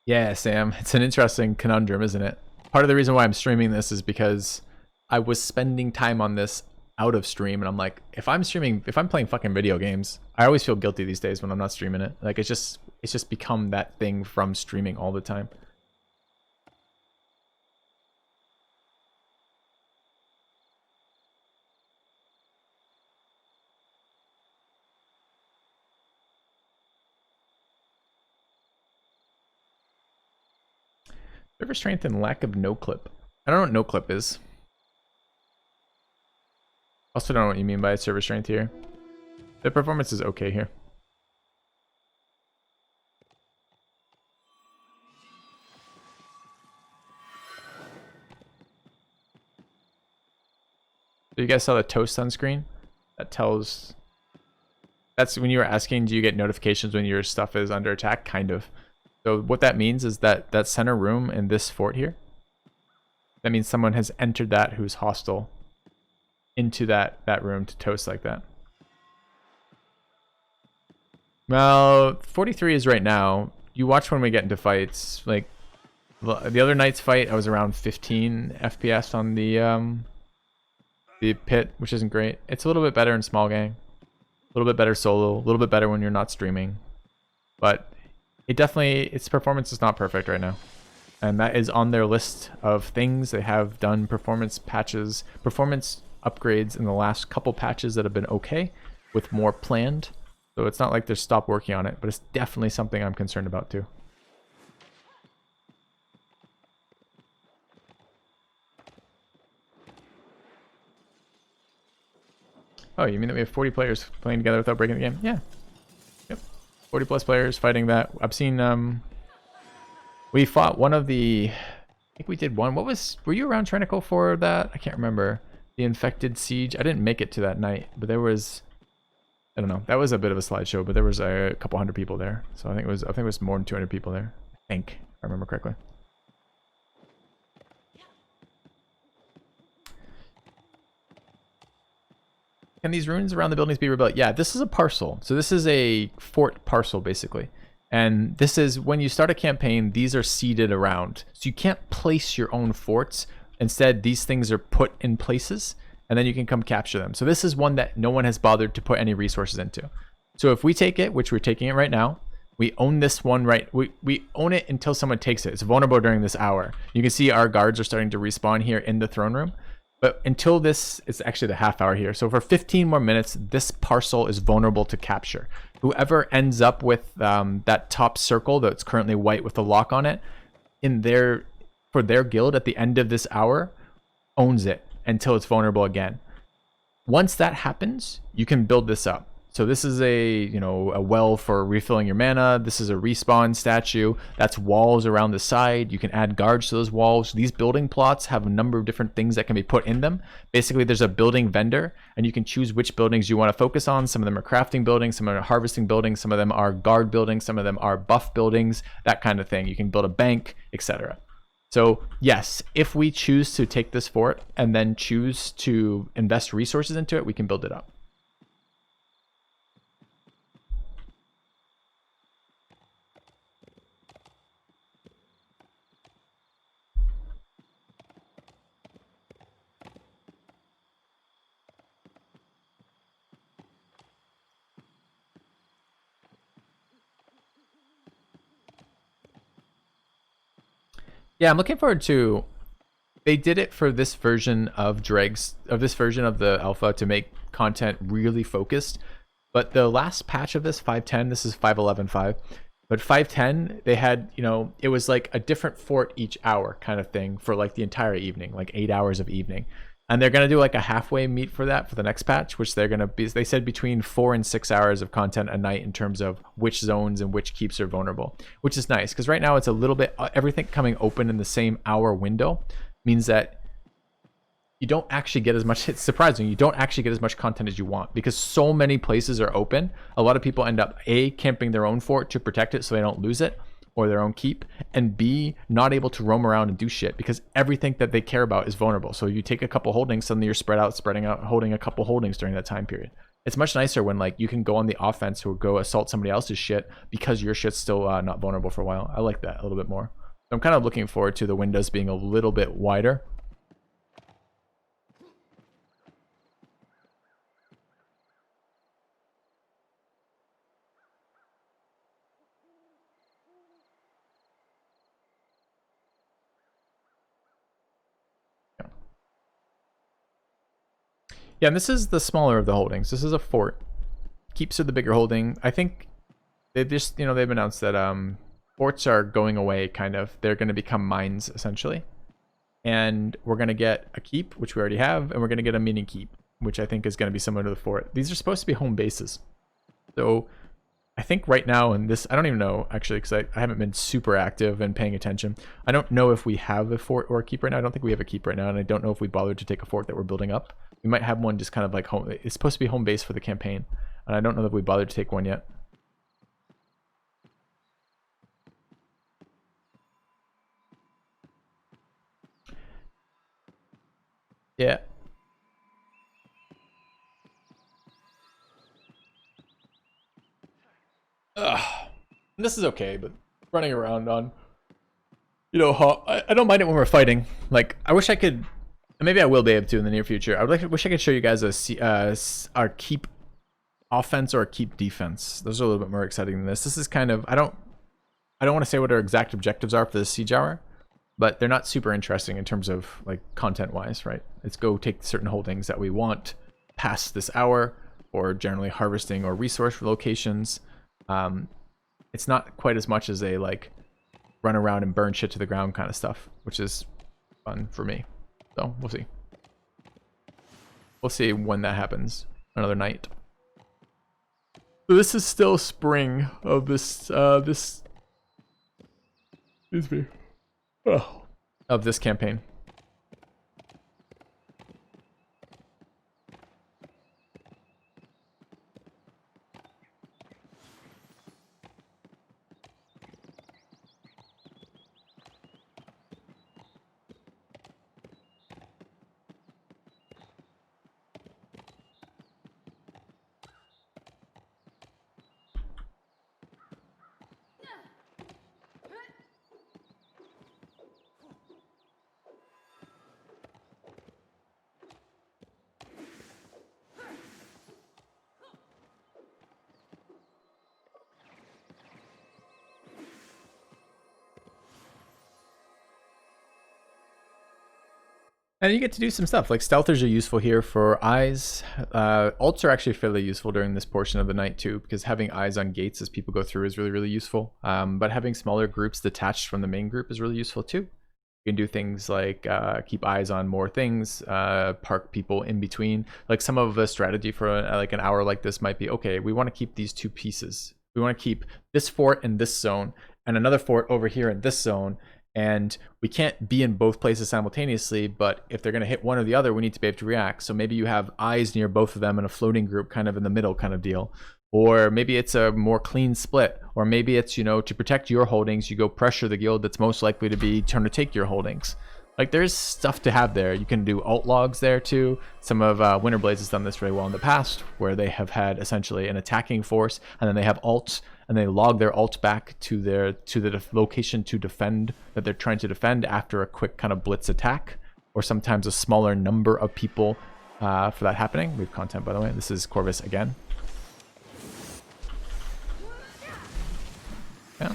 Yeah, Sam, it's an interesting conundrum, isn't it? Part of the reason why I'm streaming this is because I was spending time on this out of stream, and I'm like, if I'm playing fucking video games, I always feel guilty these days when I'm not streaming it. Like, it's just become that thing from streaming all the time. Server strength and lack of no clip. I don't know what no clip is. Also don't know what you mean by server strength here. The performance is okay here. So you guys saw the toast on screen? That tells... That's when you were asking, do you get notifications when your stuff is under attack? Kind of. So what that means is that that center room in this fort here, that means someone has entered that who's hostile into that room to toast like that. Well, 43 is right now. You watch when we get into fights. Like the other night's fight, I was around 15 FPS on the pit, which isn't great. It's a little bit better in small gang, a little bit better solo, a little bit better when you're not streaming, but its performance is not perfect right now. And that is on their list of things. They have done performance patches, performance upgrades in the last couple patches that have been okay, with more planned. So it's not like they're stopped working on it, but it's definitely something I'm concerned about too. Oh, you mean that we have 40 players playing together without breaking the game? Yeah. 40 plus players fighting that. I've seen we fought one of the, I think we did one. Were you around Trinical for that? I can't remember. The infected siege. I didn't make it to that night, but there was, I don't know. That was a bit of a slideshow, but there was a couple hundred people there. So I think it was more than 200 people there. I think, if I remember correctly. Can these ruins around the buildings be rebuilt? Yeah, this is a parcel. So this is a fort parcel, basically. And this is, when you start a campaign, these are seeded around. So you can't place your own forts. Instead, these things are put in places, and then you can come capture them. So this is one that no one has bothered to put any resources into. So if we take it, which we're taking it right now, we own this one, right? We own it until someone takes it. It's vulnerable during this hour. You can see our guards are starting to respawn here in the throne room. But until this, it's actually the half hour here. So for 15 more minutes, this parcel is vulnerable to capture. Whoever ends up with that top circle that's currently white with a lock on it, for their guild at the end of this hour, owns it until it's vulnerable again. Once that happens, you can build this up. So this is a well for refilling your mana. This is a respawn statue. That's walls around the side. You can add guards to those walls. These building plots have a number of different things that can be put in them. Basically, there's a building vendor, and you can choose which buildings you want to focus on. Some of them are crafting buildings, some of them are harvesting buildings, some of them are guard buildings, some of them are buff buildings, that kind of thing. You can build a bank, etc. So yes, if we choose to take this fort and then choose to invest resources into it, we can build it up. Yeah, I'm looking forward to. They did it for this version of this version of the alpha to make content really focused. But the last patch of this 5.10, this is 5.11.5, but 5.10 they had, it was like a different fort each hour kind of thing for like the entire evening, like 8 hours of evening. And they're going to do like a halfway meet for that for the next patch, which they're going to be, they said between 4 and 6 hours of content a night in terms of which zones and which keeps are vulnerable, which is nice. Because right now it's a little bit, everything coming open in the same hour window means that you don't actually get as much, it's surprising, you don't actually get as much content as you want because so many places are open. A lot of people end up A, camping their own fort to protect it so they don't lose it, or their own keep, and B, not able to roam around and do shit because everything that they care about is vulnerable. So you take a couple holdings, suddenly you're spreading out, holding a couple holdings during that time period. It's much nicer when like you can go on the offense or go assault somebody else's shit because your shit's still not vulnerable for a while. I like that a little bit more. So I'm kind of looking forward to the windows being a little bit wider. Yeah, and this is the smaller of the holdings. This is a fort. Keeps are the bigger holding. I think they just, you know, they've announced that forts are going away, kind of. They're going to become mines, essentially. And we're going to get a keep, which we already have, and we're going to get a mini keep, which I think is going to be similar to the fort. These are supposed to be home bases. So I think right now in this, I don't even know, actually, because I haven't been super active and paying attention. I don't know if we have a fort or a keep right now. I don't think we have a keep right now, and I don't know if we bothered to take a fort that we're building up. We might have one just kind of like home. It's supposed to be home base for the campaign, and I don't know that we bothered to take one yet. Yeah. This is okay, but running around on, you know, I don't mind it when we're fighting. Like, I wish I could, and maybe I will be able to in the near future. I wish I could show you guys our keep offense or our keep defense. Those are a little bit more exciting than this. This is kind of, I don't want to say what our exact objectives are for the siege hour, but they're not super interesting in terms of like content wise, right? It's go take certain holdings that we want past this hour, or generally harvesting or resource locations. It's not quite as much as a like run around and burn shit to the ground kind of stuff, which is fun for me. So we'll see. We'll see when that happens another night. So this is still spring of this excuse me. Oh, of this campaign. And you get to do some stuff, like stealthers are useful here for eyes. Ults are actually fairly useful during this portion of the night too, because having eyes on gates as people go through is really, really useful. But having smaller groups detached from the main group is really useful too. You can do things like keep eyes on more things, park people in between. Like some of the strategy for like an hour like this might be, okay, we want to keep these two pieces. We want to keep this fort in this zone and another fort over here in this zone. And we can't be in both places simultaneously, but if they're going to hit one or the other, we need to be able to react. So maybe you have eyes near both of them in a floating group kind of in the middle kind of deal. Or maybe it's a more clean split. Or maybe it's, you know, to protect your holdings, you go pressure the guild that's most likely to be trying to take your holdings. Like there's stuff to have there. You can do alt logs there too. Some of Winterblaze has done this really well in the past, where they have had essentially an attacking force, and then they have alts, and they log their alt back to the location to defend that they're trying to defend after a quick kind of blitz attack, or sometimes a smaller number of people for that happening. We have content, by the way. This is Corvus again. Yeah.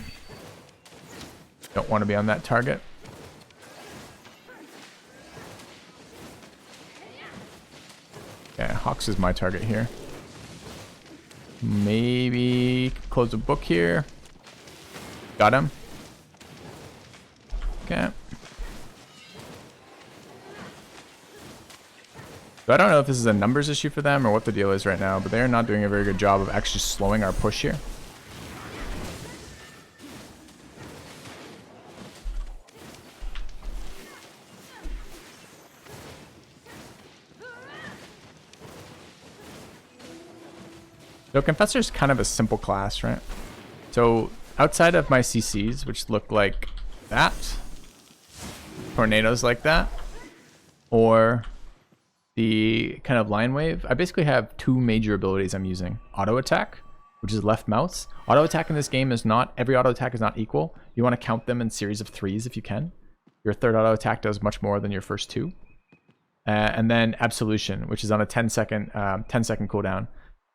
Don't want to be on that target. Yeah, Hawks is my target here. Maybe close the book here. Got him. Okay. So I don't know if this is a numbers issue for them or what the deal is right now, but they are not doing a very good job of actually slowing our push here. So Confessor's kind of a simple class, right? So outside of my CCs, which look like that, tornadoes like that, or the kind of line wave, I basically have two major abilities I'm using. Auto attack, which is left mouse. Auto attack in this game is not, every auto attack is not equal. You want to count them in series of 3s if you can. Your third auto attack does much more than your first 2. And then absolution, which is on a 10-second cooldown.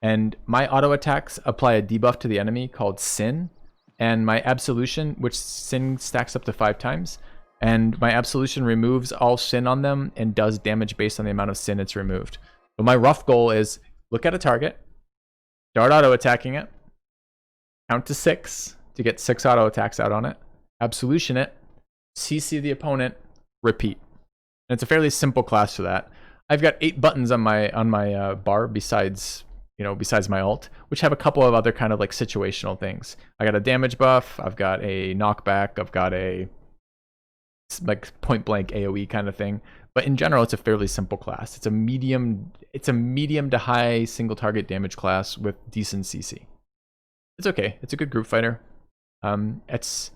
And my auto attacks apply a debuff to the enemy called Sin, and my absolution, which Sin stacks up to 5 times, and my absolution removes all Sin on them and does damage based on the amount of Sin it's removed. So my rough goal is look at a target, start auto attacking it, count to 6 to get 6 auto attacks out on it, absolution it, CC the opponent, repeat. And it's a fairly simple class for that. I've got 8 buttons on my bar besides my ult, which have a couple of other kind of like situational things. I got a damage buff, I've got a knockback, I've got a like point blank AoE kind of thing. But in general, it's a fairly simple class. It's a medium to high single target damage class with decent CC. It's okay. It's a good group fighter. It's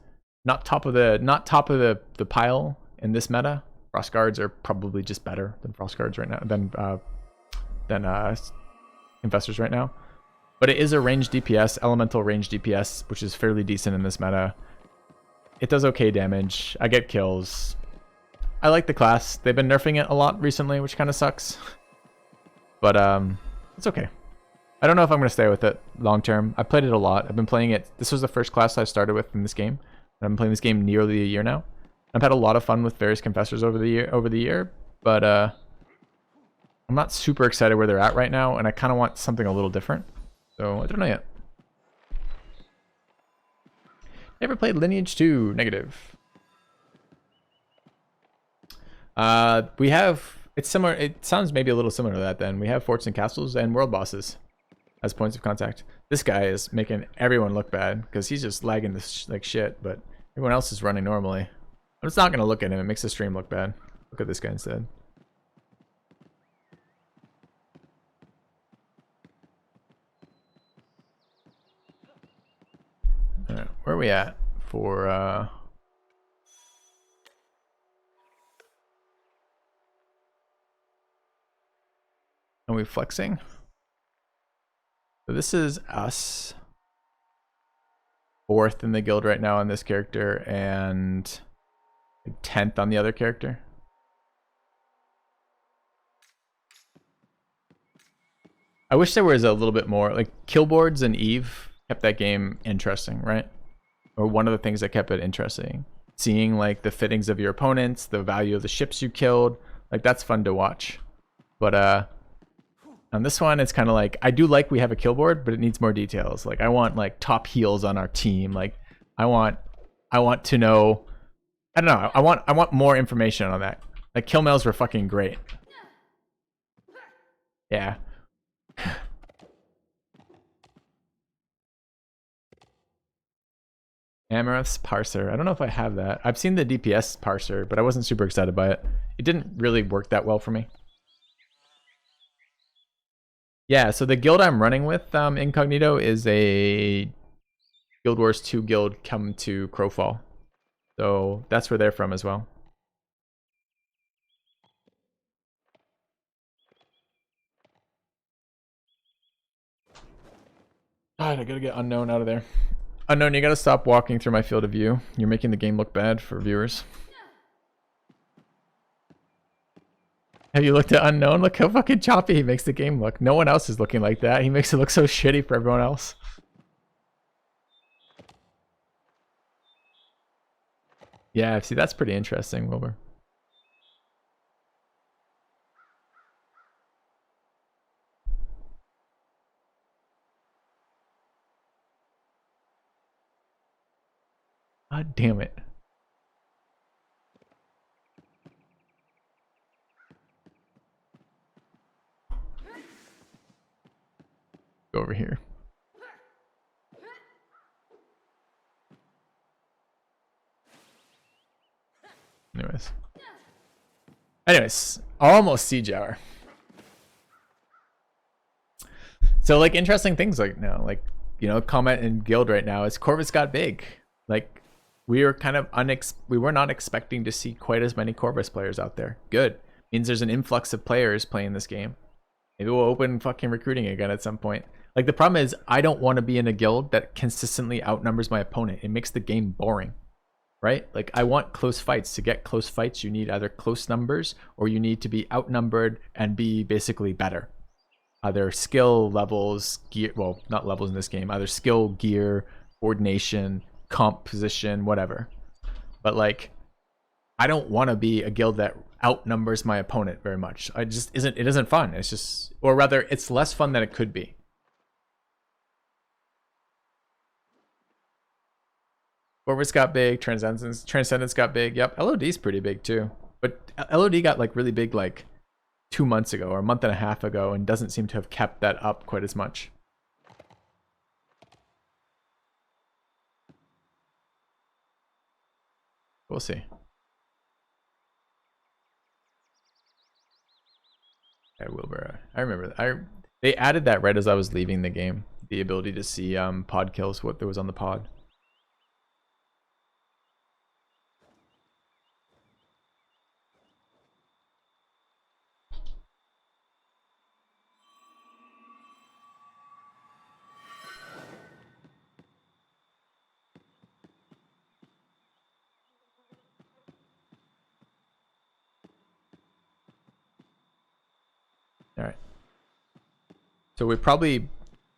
not top of the pile in this meta. Frost guards are probably just better than frost guards right now than Infestors right now. But it is a ranged DPS, elemental ranged DPS, which is fairly decent in this meta. It does okay damage. I get kills. I like the class. They've been nerfing it a lot recently, which kind of sucks. But it's okay. I don't know if I'm going to stay with it long term. I played it a lot. I've been playing it. This was the first class I started with in this game. I've been playing this game nearly a year now. I've had a lot of fun with various Confessors over the year, but I'm not super excited where they're at right now, and I kind of want something a little different. So I don't know yet. Never played Lineage 2. Negative. We have, it's similar, it sounds maybe a little similar to that then. We have forts and castles and world bosses as points of contact. This guy is making everyone look bad because he's just lagging this like shit, but everyone else is running normally. I'm just not going to look at him. It makes the stream look bad. Look at this guy instead. Alright, where are we at for are we flexing? So this is us. 4th in the guild right now on this character and 10th on the other character. I wish there was a little bit more, like kill boards and Eve kept that game interesting, right? Or one of the things that kept it interesting. Seeing like the fittings of your opponents, the value of the ships you killed, like that's fun to watch. But on this one, it's kind of like, I do like we have a kill board, but it needs more details. Like I want like top heals on our team. Like I want to know, I don't know, I want more information on that. Like kill mails were fucking great. Yeah. Amaranth's parser. I don't know if I have that. I've seen the DPS parser, but I wasn't super excited by it. It didn't really work that well for me. Yeah, so the guild I'm running with, Incognito, is a Guild Wars 2 guild come to Crowfall. So that's where they're from as well. God, I gotta get Unknown out of there. Unknown, you gotta stop walking through my field of view. You're making the game look bad for viewers. Have you looked at Unknown? Look how fucking choppy he makes the game look. No one else is looking like that. He makes it look so shitty for everyone else. Yeah, see, that's pretty interesting, Wilbur. God damn it. Go over here. Anyways, almost siege hour. So like interesting things like now, like, you know, comment in guild right now is Corvus got big. Like we were kind of we were not expecting to see quite as many Corvus players out there. Good. Means there's an influx of players playing this game. Maybe we'll open fucking recruiting again at some point. Like the problem is I don't want to be in a guild that consistently outnumbers my opponent. It makes the game boring. Right? Like I want close fights. To get close fights, you need either close numbers or you need to be outnumbered and be basically better. Either skill levels, gear, well, not levels in this game, either skill, gear, coordination, comp position, whatever. But like, I don't want to be a guild that outnumbers my opponent very much. It isn't fun. It's just, or rather, it's less fun than it could be. Corvus got big, Transcendence got big. Yep, LOD's pretty big too. But LOD got like really big like 2 months ago or a month and a half ago and doesn't seem to have kept that up quite as much. We'll see. Yeah, Wilbur. I remember that. They added that right as I was leaving the game. The ability to see pod kills, what there was on the pod. All right. So we probably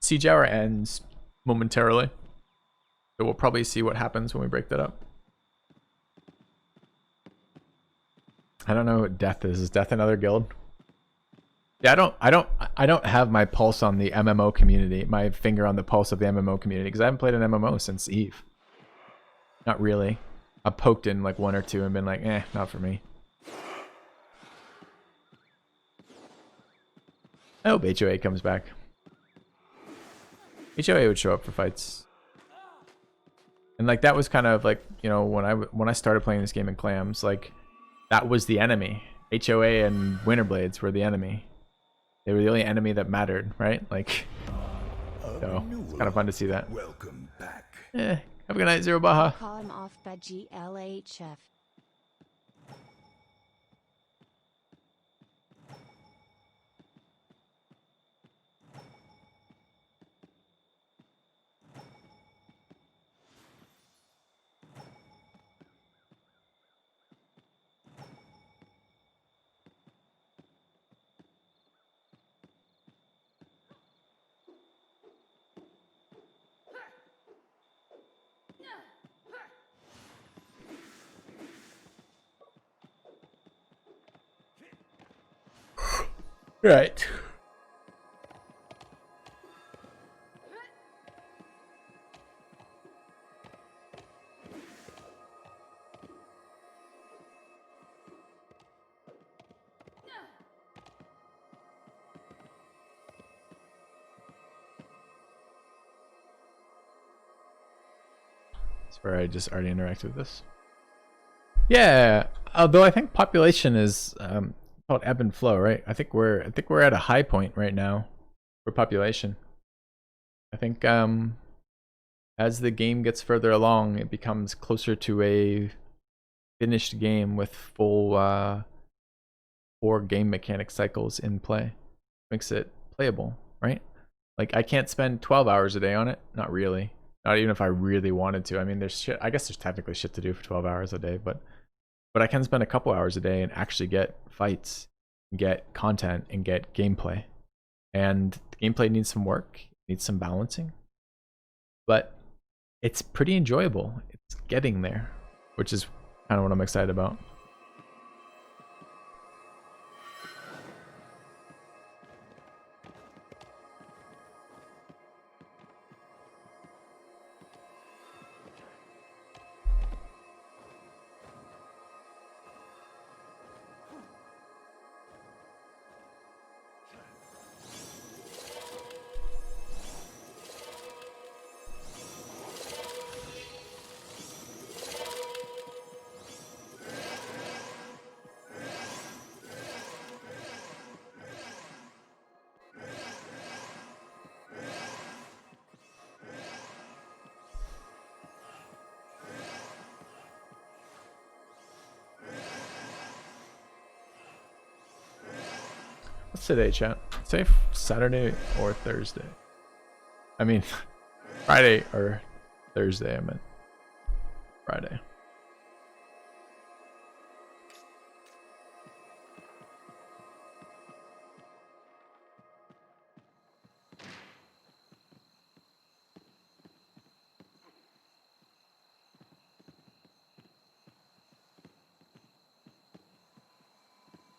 siege hour ends momentarily. So we'll probably see what happens when we break that up. I don't know what Death is. Is Death another guild? Yeah, I don't have my pulse on the MMO community, my finger on the pulse of the MMO community, because I haven't played an MMO since Eve. Not really. I've poked in like 1 or 2 and been like, eh, not for me. I hope HOA comes back. HOA would show up for fights. And like that was kind of like, you know, when I started playing this game in Clams, like that was the enemy. HOA and Winterblades were the enemy. They were the only enemy that mattered, right? Like, so it's kind of fun to see that. Welcome back. Have a good night, Zero Baja. Call him off by GLHF. Right. That's where I just already interacted with this. Yeah, although I think population is called ebb and flow, right? I think we're at a high point right now for population. I think as the game gets further along, it becomes closer to a finished game with full 4 game mechanic cycles in play. Makes it playable, right? Like I can't spend 12 hours a day on it. Not really. Not even if I really wanted to. I mean, there's shit. I guess there's technically shit to do for 12 hours a day, but I can spend a couple hours a day and actually get fights, get content, and get gameplay. And the gameplay needs some work, needs some balancing, but it's pretty enjoyable. It's getting there, which is kind of what I'm excited about. What's today, chat? Say Saturday or Thursday. I mean, Friday or Thursday, I meant. Friday.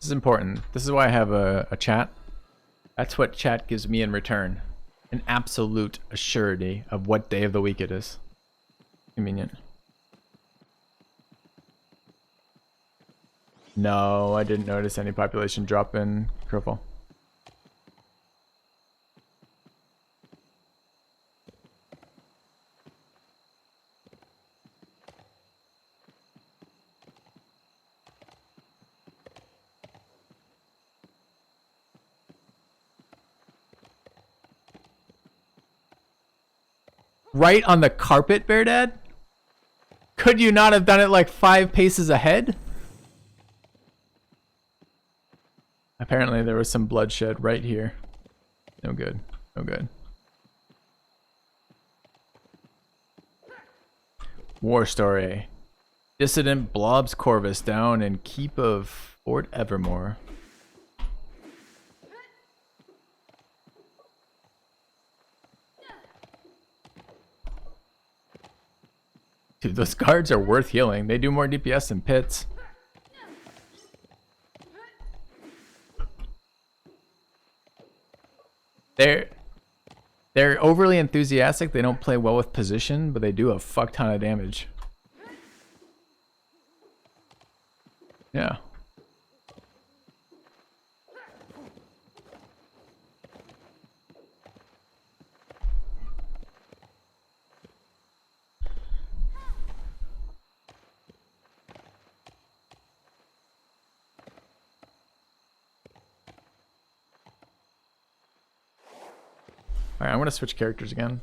This is important. This is why I have a chat. That's what chat gives me in return. An absolute assurity of what day of the week it is. Convenient. No, I didn't notice any population drop in Crowfall. Right on the carpet, Bear Dad? Could you not have done it like 5 paces ahead? Apparently there was some bloodshed right here. No good. No good. War story. Dissident blobs Corvus down in keep of Fort Evermore. Dude, those guards are worth healing. They do more DPS than pits. They're overly enthusiastic. They don't play well with position, but they do a fuck ton of damage. Yeah. Alright, I'm gonna switch characters again.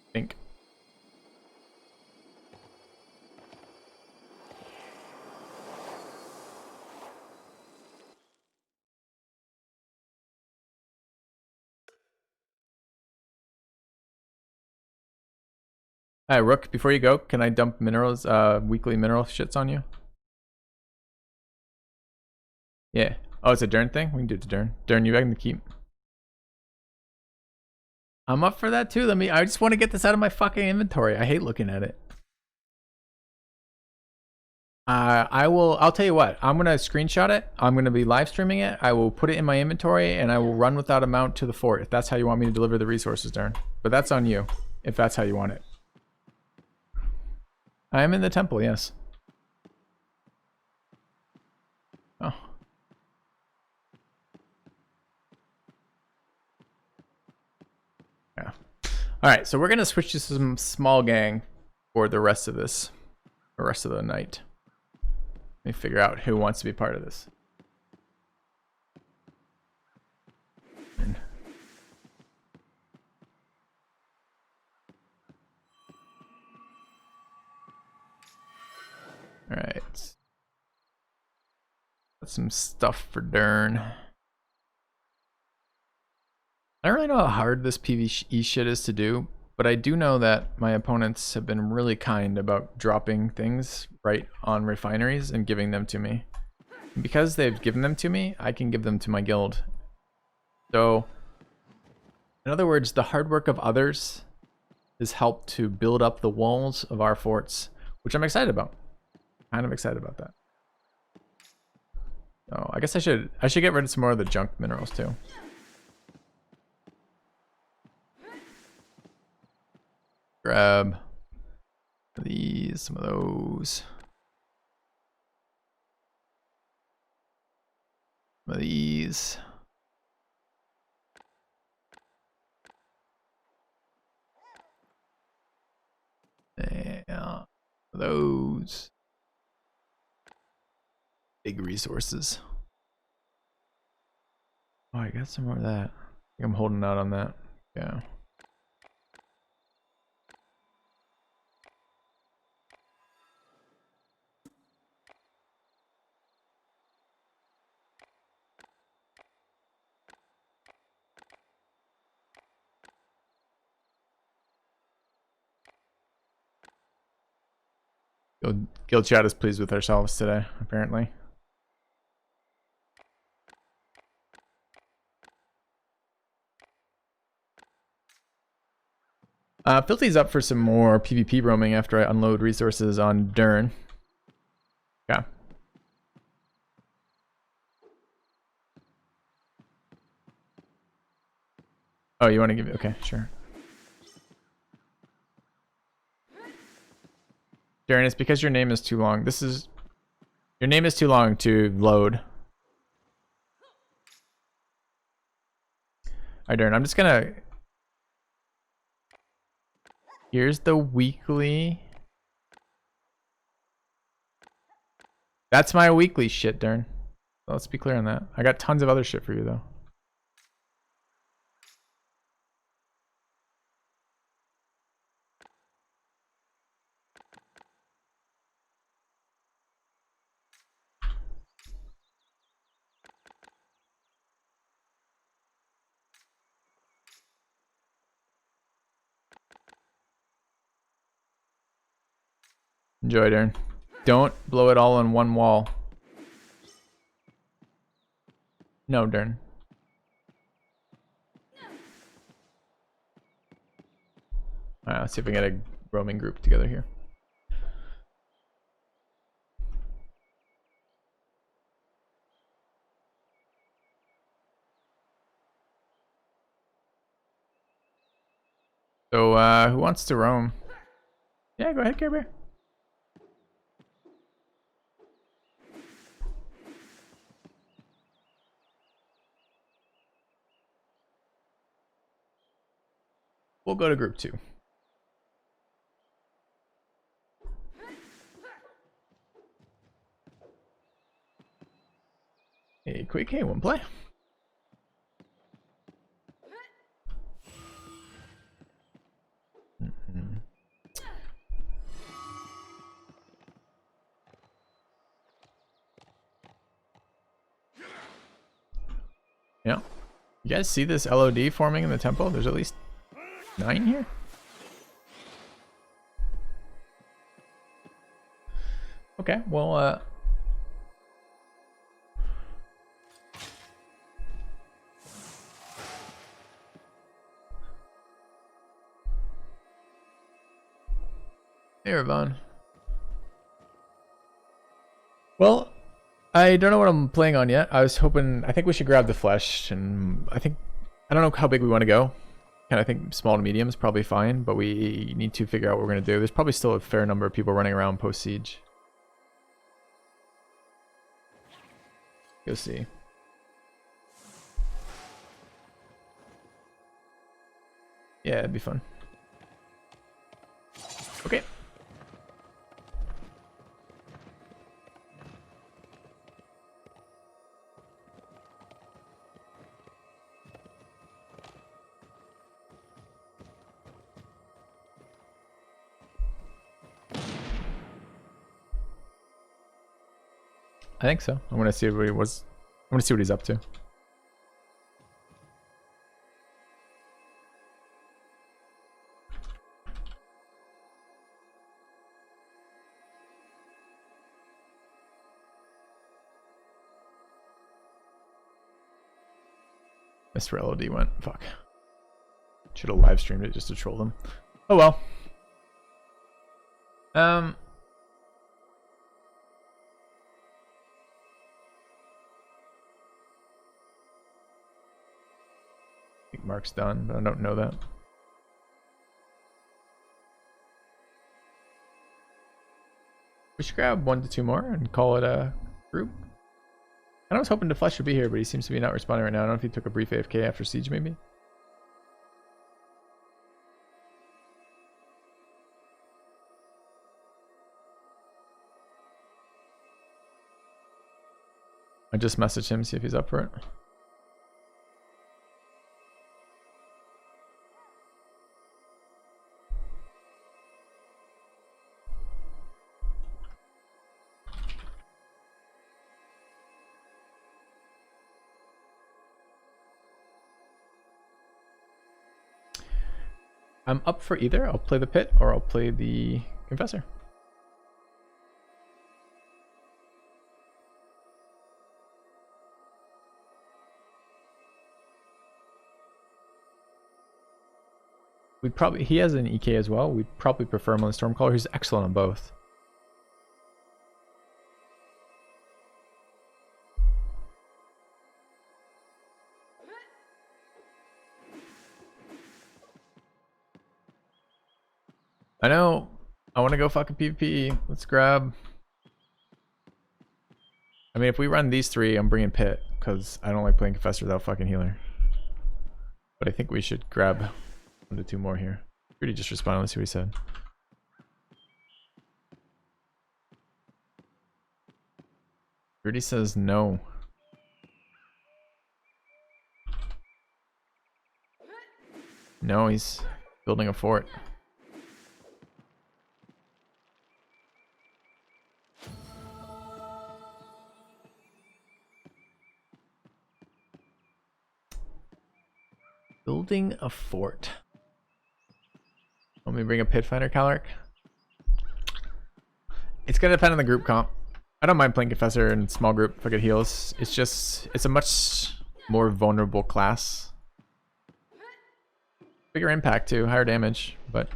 I think. Hi, Rook, before you go, can I dump minerals, weekly mineral shits on you? Yeah. Oh, it's a Dern thing? We can do it to Dern. Dern, you back in the keep. I'm up for that too. I just want to get this out of my fucking inventory. I hate looking at it. I'll tell you what, I'm gonna screenshot it. I'm gonna be live streaming it. I will put it in my inventory and I will run without a mount to the fort if that's how you want me to deliver the resources, Dern. But that's on you, if that's how you want it. I am in the temple, yes. Oh. Yeah. Alright, so we're gonna switch to some small gang for the rest of this. The rest of the night. Let me figure out who wants to be part of this. Alright. Got some stuff for Dern. I don't really know how hard this PvE shit is to do, but I do know that my opponents have been really kind about dropping things right on refineries and giving them to me. And because they've given them to me, I can give them to my guild. So, in other words, the hard work of others has helped to build up the walls of our forts, which I'm excited about. Kind of excited about that. So I guess I should get rid of some more of the junk minerals too. Grab these, some of those. Some of these. Yeah, those. Big resources. Oh, I got some more of that. I think I'm holding out on that. Yeah. Guild chat is pleased with ourselves today, apparently. Filthy's up for some more PvP roaming after I unload resources on Dern. Yeah. Oh, you want to give it? Okay, sure. Darren, it's because your name is too long. Your name is too long to load. Alright, Darren, I'm just gonna... Here's the weekly. That's my weekly shit, Darren. Let's be clear on that. I got tons of other shit for you, though. Enjoy, Darren. Don't blow it all on one wall. No, Darren. Alright, let's see if we can get a roaming group together here. So, who wants to roam? Yeah, go ahead, Care Bear. We'll go to group 2. Hey, quick, hey, one play. Yeah. You guys see this LOD forming in the temple? There's at least 9 here. Okay, well, hey, Ravon. Well, I don't know what I'm playing on yet. I think we should grab the flesh, and I don't know how big we want to go. And I think small to medium is probably fine, but we need to figure out what we're going to do. There's probably still a fair number of people running around post-siege. Go see. Yeah, it'd be fun. Okay. I think so. I'm gonna see what he's up to. Mr. LOD went. Fuck. Should have live streamed it just to troll them. Oh well. I think Mark's done, but I don't know that. We should grab 1 to 2 more and call it a group. I was hoping the Flesh would be here, but he seems to be not responding right now. I don't know if he took a brief AFK after Siege, maybe. I just messaged him, see if he's up for it. I'm up for either. I'll play the Pit or I'll play the Confessor. he has an EK as well. We'd probably prefer him on the Stormcaller. He's excellent on both. I know. I want to go fucking PvP. Let's grab. I mean, if we run these three, I'm bringing Pit because I don't like playing Confessor without fucking healer. But I think we should grab 1 to 2 more here. Rudy just responded. Let's see what he said. Rudy says no. No, he's building a fort. Building a fort. Let me bring a Pit Finder, Calric. It's gonna depend on the group comp. I don't mind playing Confessor in small group if I get heals. It's just, it's a much more vulnerable class. Bigger impact too, higher damage, but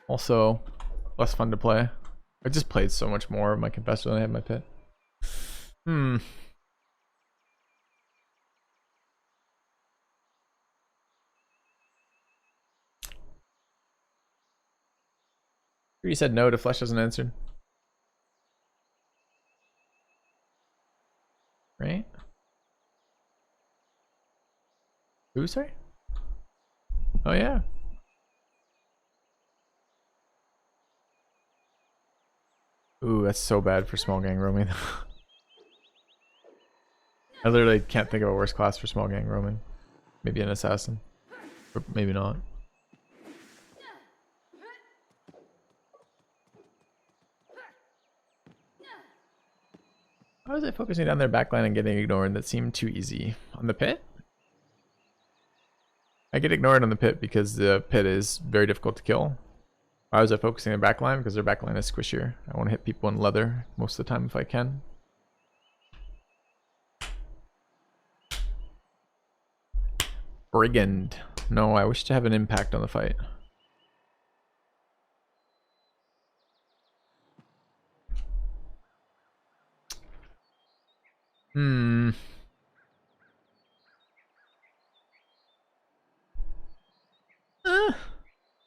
also less fun to play. I just played so much more of my Confessor than I had my Pit. You said no to Flesh hasn't answered. Right? Who, sorry? Oh yeah. Ooh, that's so bad for small gang roaming. I literally can't think of a worse class for small gang roaming. Maybe an assassin. Or maybe not. How was I focusing down their backline and getting ignored? That seemed too easy. On the Pit? I get ignored on the Pit because the Pit is very difficult to kill. Why was I focusing on their backline? Because their backline is squishier. I want to hit people in leather most of the time if I can. Brigand. No, I wish to have an impact on the fight.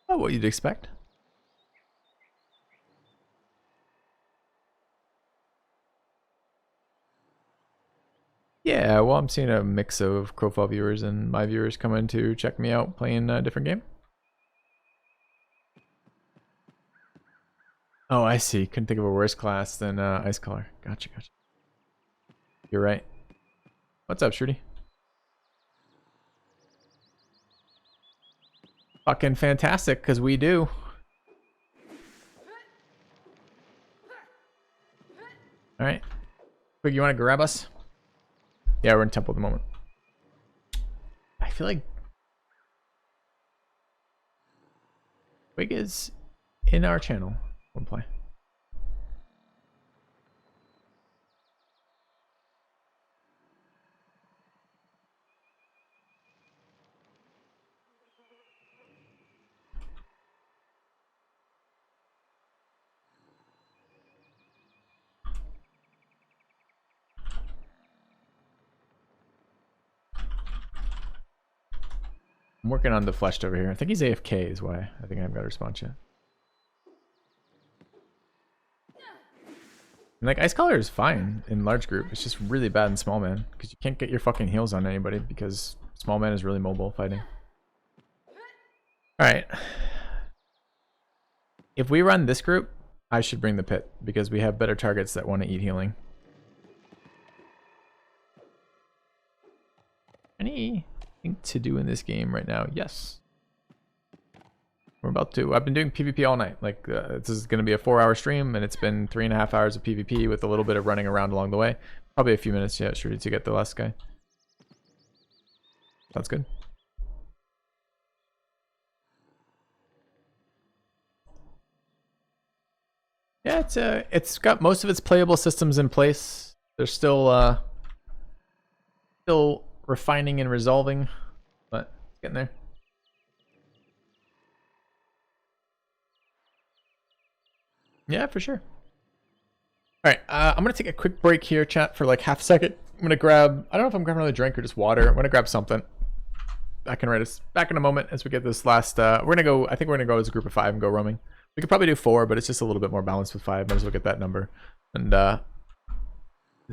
Oh, what you'd expect. Yeah, well, I'm seeing a mix of Crowfall viewers and my viewers come in to check me out playing a different game. Oh, I see. Couldn't think of a worse class than Ice Collar. Gotcha, gotcha. You're right. What's up, Shruti? Fucking fantastic, because we do. Alright. Quick, you want to grab us? Yeah, we're in Temple at the moment. I feel like Wig is in our channel. One play. I'm working on the fleshed over here. I think he's AFK is why I think I haven't got a response yet. And like Ice Collar is fine in large group. It's just really bad in small man because you can't get your fucking heals on anybody because small man is really mobile fighting. All right. If we run this group, I should bring the Pit because we have better targets that want to eat healing. Anything to do in this game right now? Yes. We're about to. I've been doing PvP all night. Like this is going to be a 4-hour stream, and it's been 3.5 hours of PvP with a little bit of running around along the way. Probably a few minutes yet, sure, to get the last guy. Sounds good. Yeah, it's got most of its playable systems in place. They're still refining and resolving, but Getting there. Yeah, for sure. All right, I'm gonna take a quick break here, chat, for like half a second. I'm gonna grab, I don't know if I'm grabbing another drink or just water. I'm gonna grab something. Back in a moment as we get this last, we're gonna go, I think we're gonna go as a group of 5 and go roaming. We could probably do 4, but it's just a little bit more balanced with 5. Might as well get that number. And I'm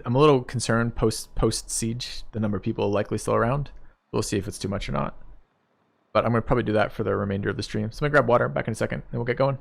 a little concerned post siege, the number of people likely still around. We'll see if it's too much or not. But I'm gonna probably do that for the remainder of the stream. So I'm gonna grab water, back in a second, and we'll get going.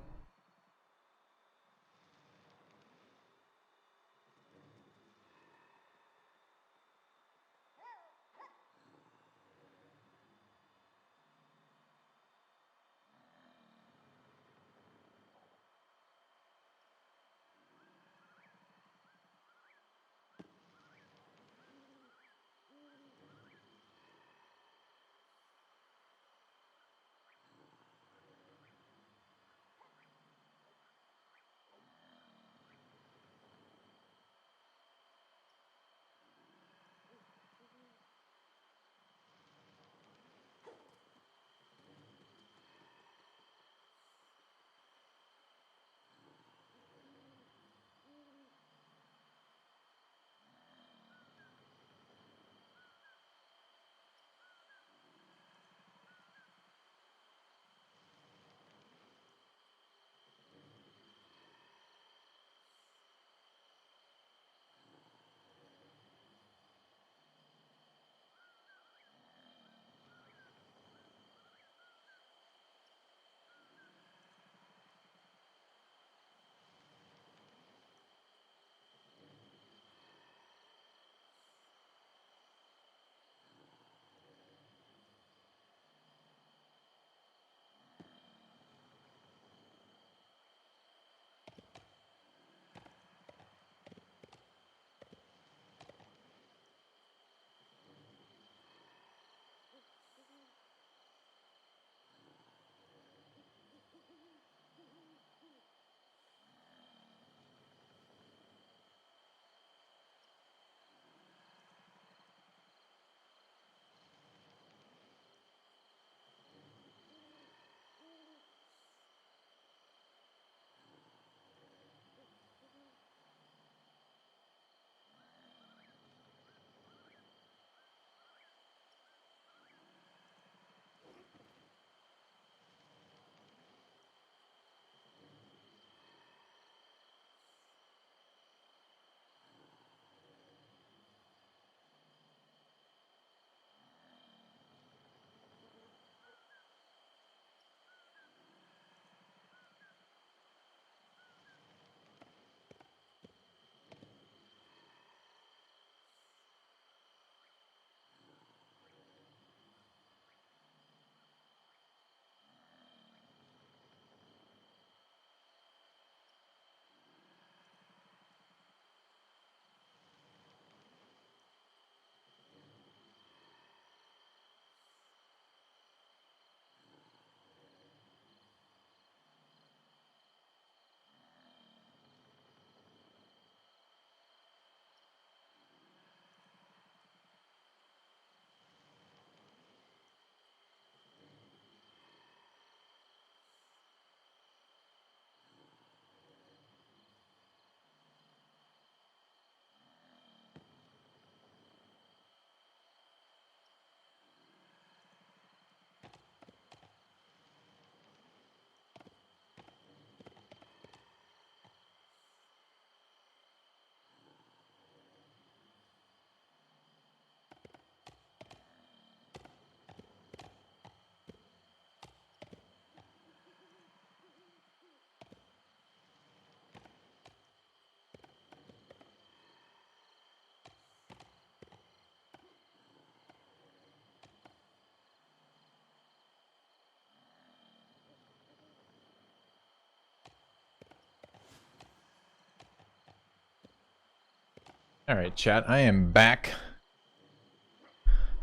All right, chat. I am back.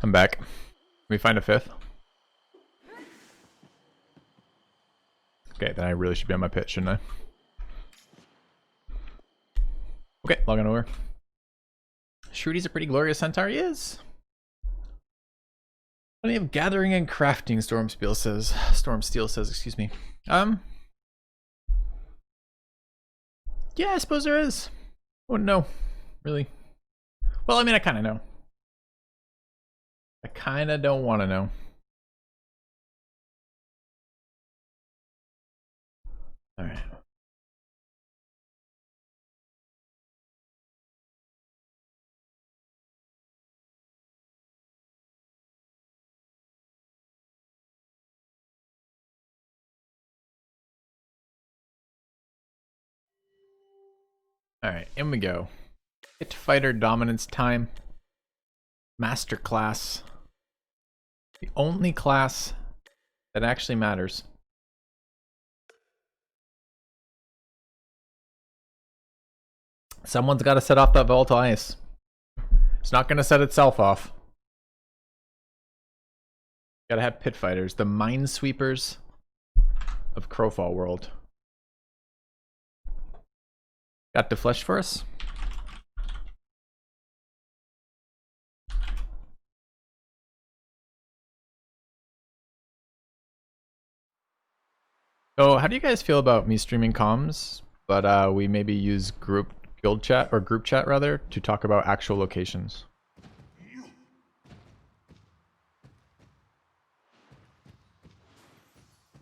I'm back. Can we find a 5th? Okay, then I really should be on my pit, shouldn't I? Okay, log on over. Shrudi's a pretty glorious centaur. He is. Plenty of gathering and crafting, Storm Steel says, excuse me. Yeah, I suppose there is. Oh no, really. Well, I mean, I kind of know. I kind of don't want to know. All right. All right, in we go. Pit Fighter Dominance time. Master class. The only class that actually matters. Someone's got to set off that volatile ice. It's not going to set itself off. Gotta have pit fighters, the minesweepers of Crowfall world. Got the flesh for us? So how do you guys feel about me streaming comms, but we maybe use guild chat, or group chat rather, to talk about actual locations?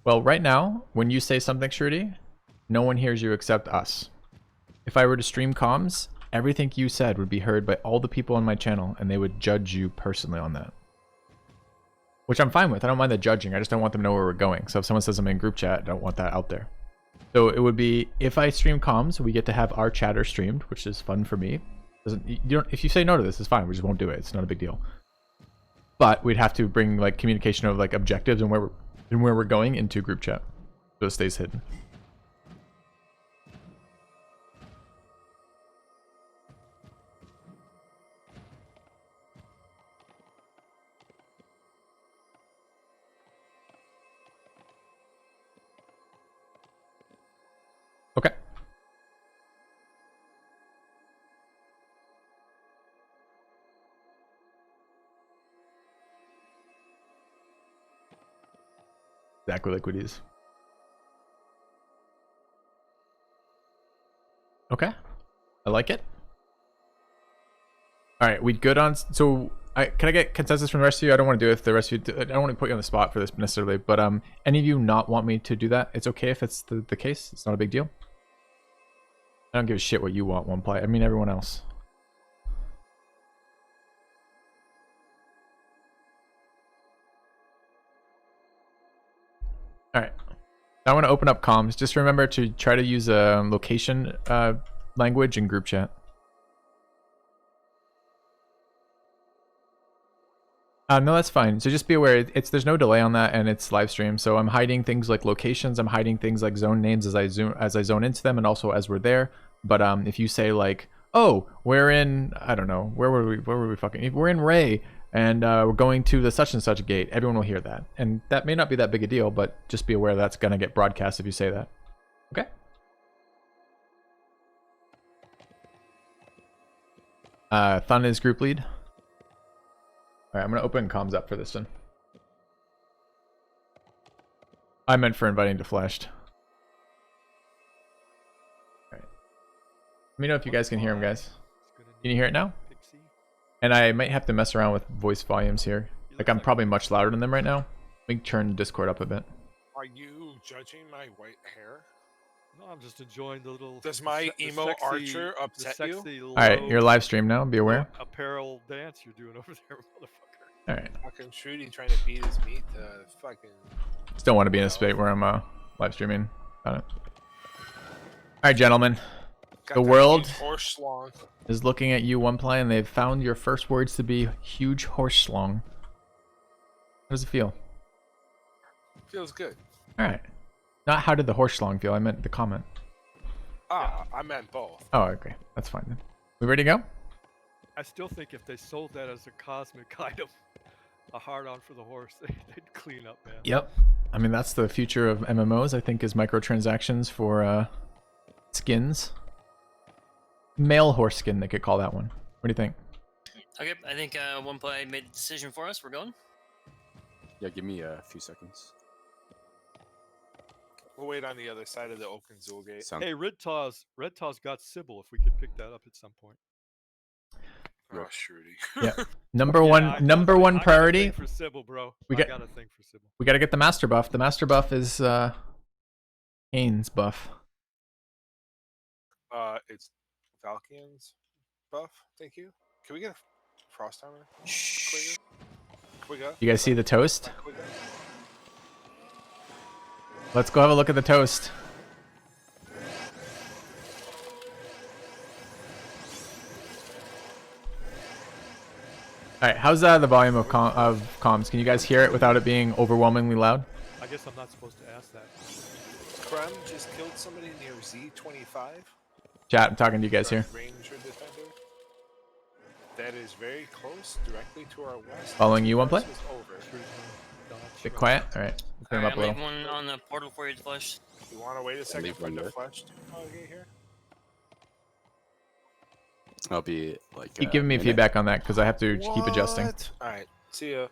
Well, right now, when you say something, Shruti, no one hears you except us. If I were to stream comms, everything you said would be heard by all the people on my channel, and they would judge you personally on that. Which I'm fine with. I don't mind the judging. I just don't want them to know where we're going. So if someone says something in group chat, I don't want that out there. So it would be, if I stream comms, we get to have our chatter streamed, which is fun for me. If you say no to this, it's fine. We just won't do it. It's not a big deal. But we'd have to bring like communication of like objectives and where we're going into group chat, so it stays hidden. Okay. Exactly liquidities. Okay. I like it. All right, we good on. So, can I get consensus from the rest of you? I don't want to do it if the rest of you. I don't want to put you on the spot for this necessarily, but any of you not want me to do that? It's okay if it's the case. It's not a big deal. I don't give a shit what you want. One play. I mean everyone else. All right. I want to open up comms. Just remember to try to use a location language in group chat. No, that's fine. So just be aware, there's no delay on that, and it's live stream. So I'm hiding things like locations. I'm hiding things like zone names as I zone into them, and also as we're there. But if you say like, oh, we're in, I don't know, where were we fucking? We're in Ray, and we're going to the such and such gate. Everyone will hear that, and that may not be that big a deal, but just be aware that's gonna get broadcast if you say that. Okay. Thun is group lead. Alright, I'm going to open comms up for this one. I meant for inviting to Flashed. Alright. Let me know if you guys can hear him, guys. Can you hear it now? And I might have to mess around with voice volumes here. Like, I'm probably much louder than them right now. Let me turn Discord up a bit. Are you judging my white hair? No, I'm just enjoying the little... Does my emo sexy, archer upset you? Alright, you're live stream now. Be aware. Apparel dance you're doing over there, motherfucker. Alright. Fucking Shruti trying to beat his meat to fucking... Just don't want to be in a state where I'm live streaming. Got it. Alright, gentlemen. The world is looking at you, One Play, and they've found your first words to be huge horse schlong. How does it feel? Feels good. Alright. Not how did the horse schlong feel, I meant the comment. Ah, I meant both. Oh, okay. That's fine then. We ready to go? I still think if they sold that as a cosmic item, a hard-on for the horse, they'd clean up, man. Yep. I mean, that's the future of MMOs, I think, is microtransactions for skins. Male horse skin, they could call that one. What do you think? Okay, I think One Play made the decision for us. We're going. Yeah, give me a few seconds. We'll wait on the other side of the open Zool gate. Sound Hey, Red Taw's got Sybil. If we could pick that up at some point. Oh, Shruti. Yeah. Number Yeah, one, I number got a one thing priority. for Sybil, bro. We I got- got a thing for Sybil. We gotta get the master buff. The master buff is Kane's buff. It's Valkian's buff. Thank you. Can we get a frost armor? Can we go? You guys see the toast? Can we go? Let's go have a look at the toast. All right, how's the volume of comms? Can you guys hear it without it being overwhelmingly loud? I guess I'm not supposed to ask that. Krem just killed somebody near Z25. Chat, I'm talking to you guys here. Ranger defender. That is very close, directly to our west. Following you, one play? This was over. Get quiet. All right, turn him up a Alright, little. I'm leaving one on the portal for you to flush. You want to wait a second leave for one the there. flesh to get here? I'll be like. Keep giving me minute. feedback on that because I have to keep adjusting. What? All right. See ya.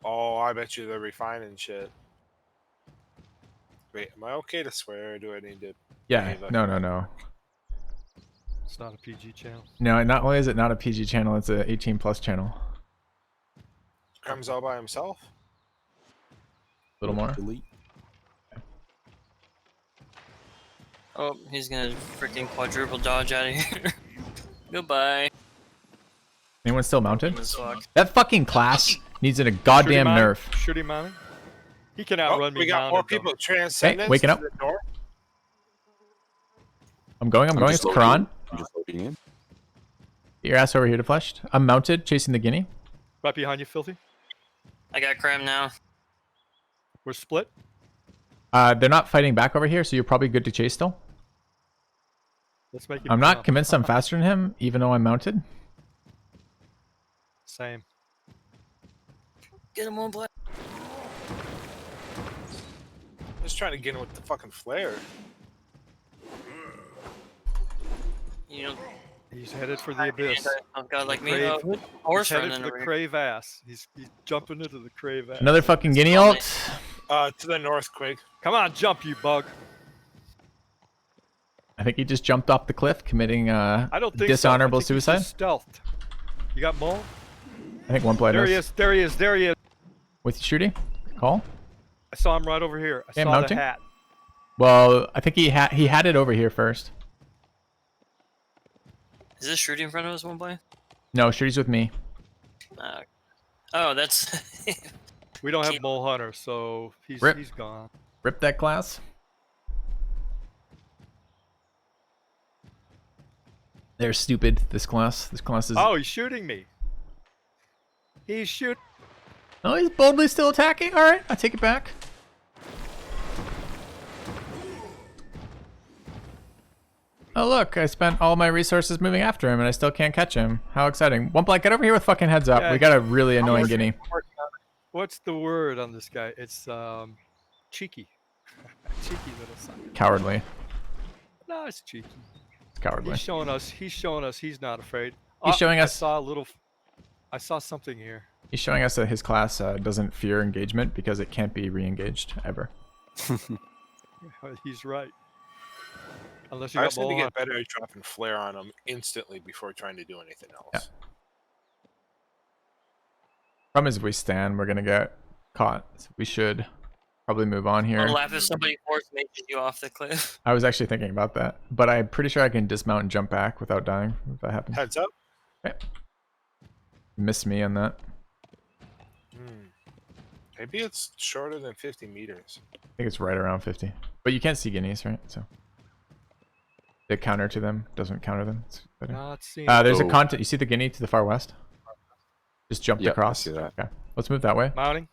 Oh, I bet you they're refining shit. Wait, am I okay to swear or do I need to? Yeah, behave like- no. It's not a PG channel. No, not only is it not a PG channel, it's a 18 plus channel. Krem's all by himself? A little more. Delete. Oh, he's gonna freaking quadruple dodge out of here. Goodbye. Anyone still mounted? As fuck. That fucking class needs a goddamn nerf. Shoot him mounted. He can Oh, outrun me. we got more mounted, though. people. Transcendence waking to up. the north. I'm going. I'm It's just loading Karan. in. I'm just loading in. Get your ass over here to flushed. I'm mounted, chasing the guinea. Right behind you, Filthy. I got Cram now. We're split. They're not fighting back over here, so you're probably good to chase still. Let's make it. I'm not jump. convinced I'm faster than him, even though I'm mounted. Same. Get him on play. Just trying to get in with the fucking flare. You know, He's headed for the abyss. a guy like me. Crave. Oh, horse He's headed running to the over here. crave ass. He's jumping into the crave ass. Another fucking guinea call ult. To the north, Quig. Come on, jump, you bug. I think he just jumped off the cliff, committing I don't think dishonorable so. I think he's just suicide. Stealthed. You got Mole? I think one player There he does. is. There he is. There he is. With shooting? Call? I saw him right over here. I Yeah, saw mounting? the hat. Well, I think he had it over here first. Is this shooting in front of us, one play? No, Shooty's with me. Oh, that's. We don't have Keep- Mole Hunter, so he's Rip. gone. Rip that class. They're stupid, this class. This class is... Oh, he's shooting me. He's shoot. Oh, he's boldly still attacking? Alright, I take it back. Oh look, I spent all my resources moving after him and I still can't catch him. How exciting. One black, get over here with fucking heads up. Yeah, We got a really annoying guinea. What's the word on this guy? It's cheeky. Cheeky little son. Cowardly. No, it's cheeky. It's cowardly. He's showing us. He's showing us. He's not afraid. He's showing I us- saw a little. I saw something here. He's showing us that his class doesn't fear engagement because it can't be re-engaged ever. He's right. Unless you I got just need to Mole get Hunter. better at dropping flare on them instantly before trying to do anything else. Yeah. Problem is if we stand, we're gonna get caught. So we should probably move on here. I'll laugh if somebody force mages you off the cliff. I was actually thinking about that, but I'm pretty sure I can dismount and jump back without dying if that happens. Heads up. Okay. Miss me on that. Maybe it's shorter than 50 meters. I think it's right around 50. But you can't see guineas, right? So the counter to them doesn't counter them. It's better. Not seeing. There's a Oh. content. You see the guinea to the far west? Just jumped Yep, I across. see that. Okay, let's move that way. Mounting.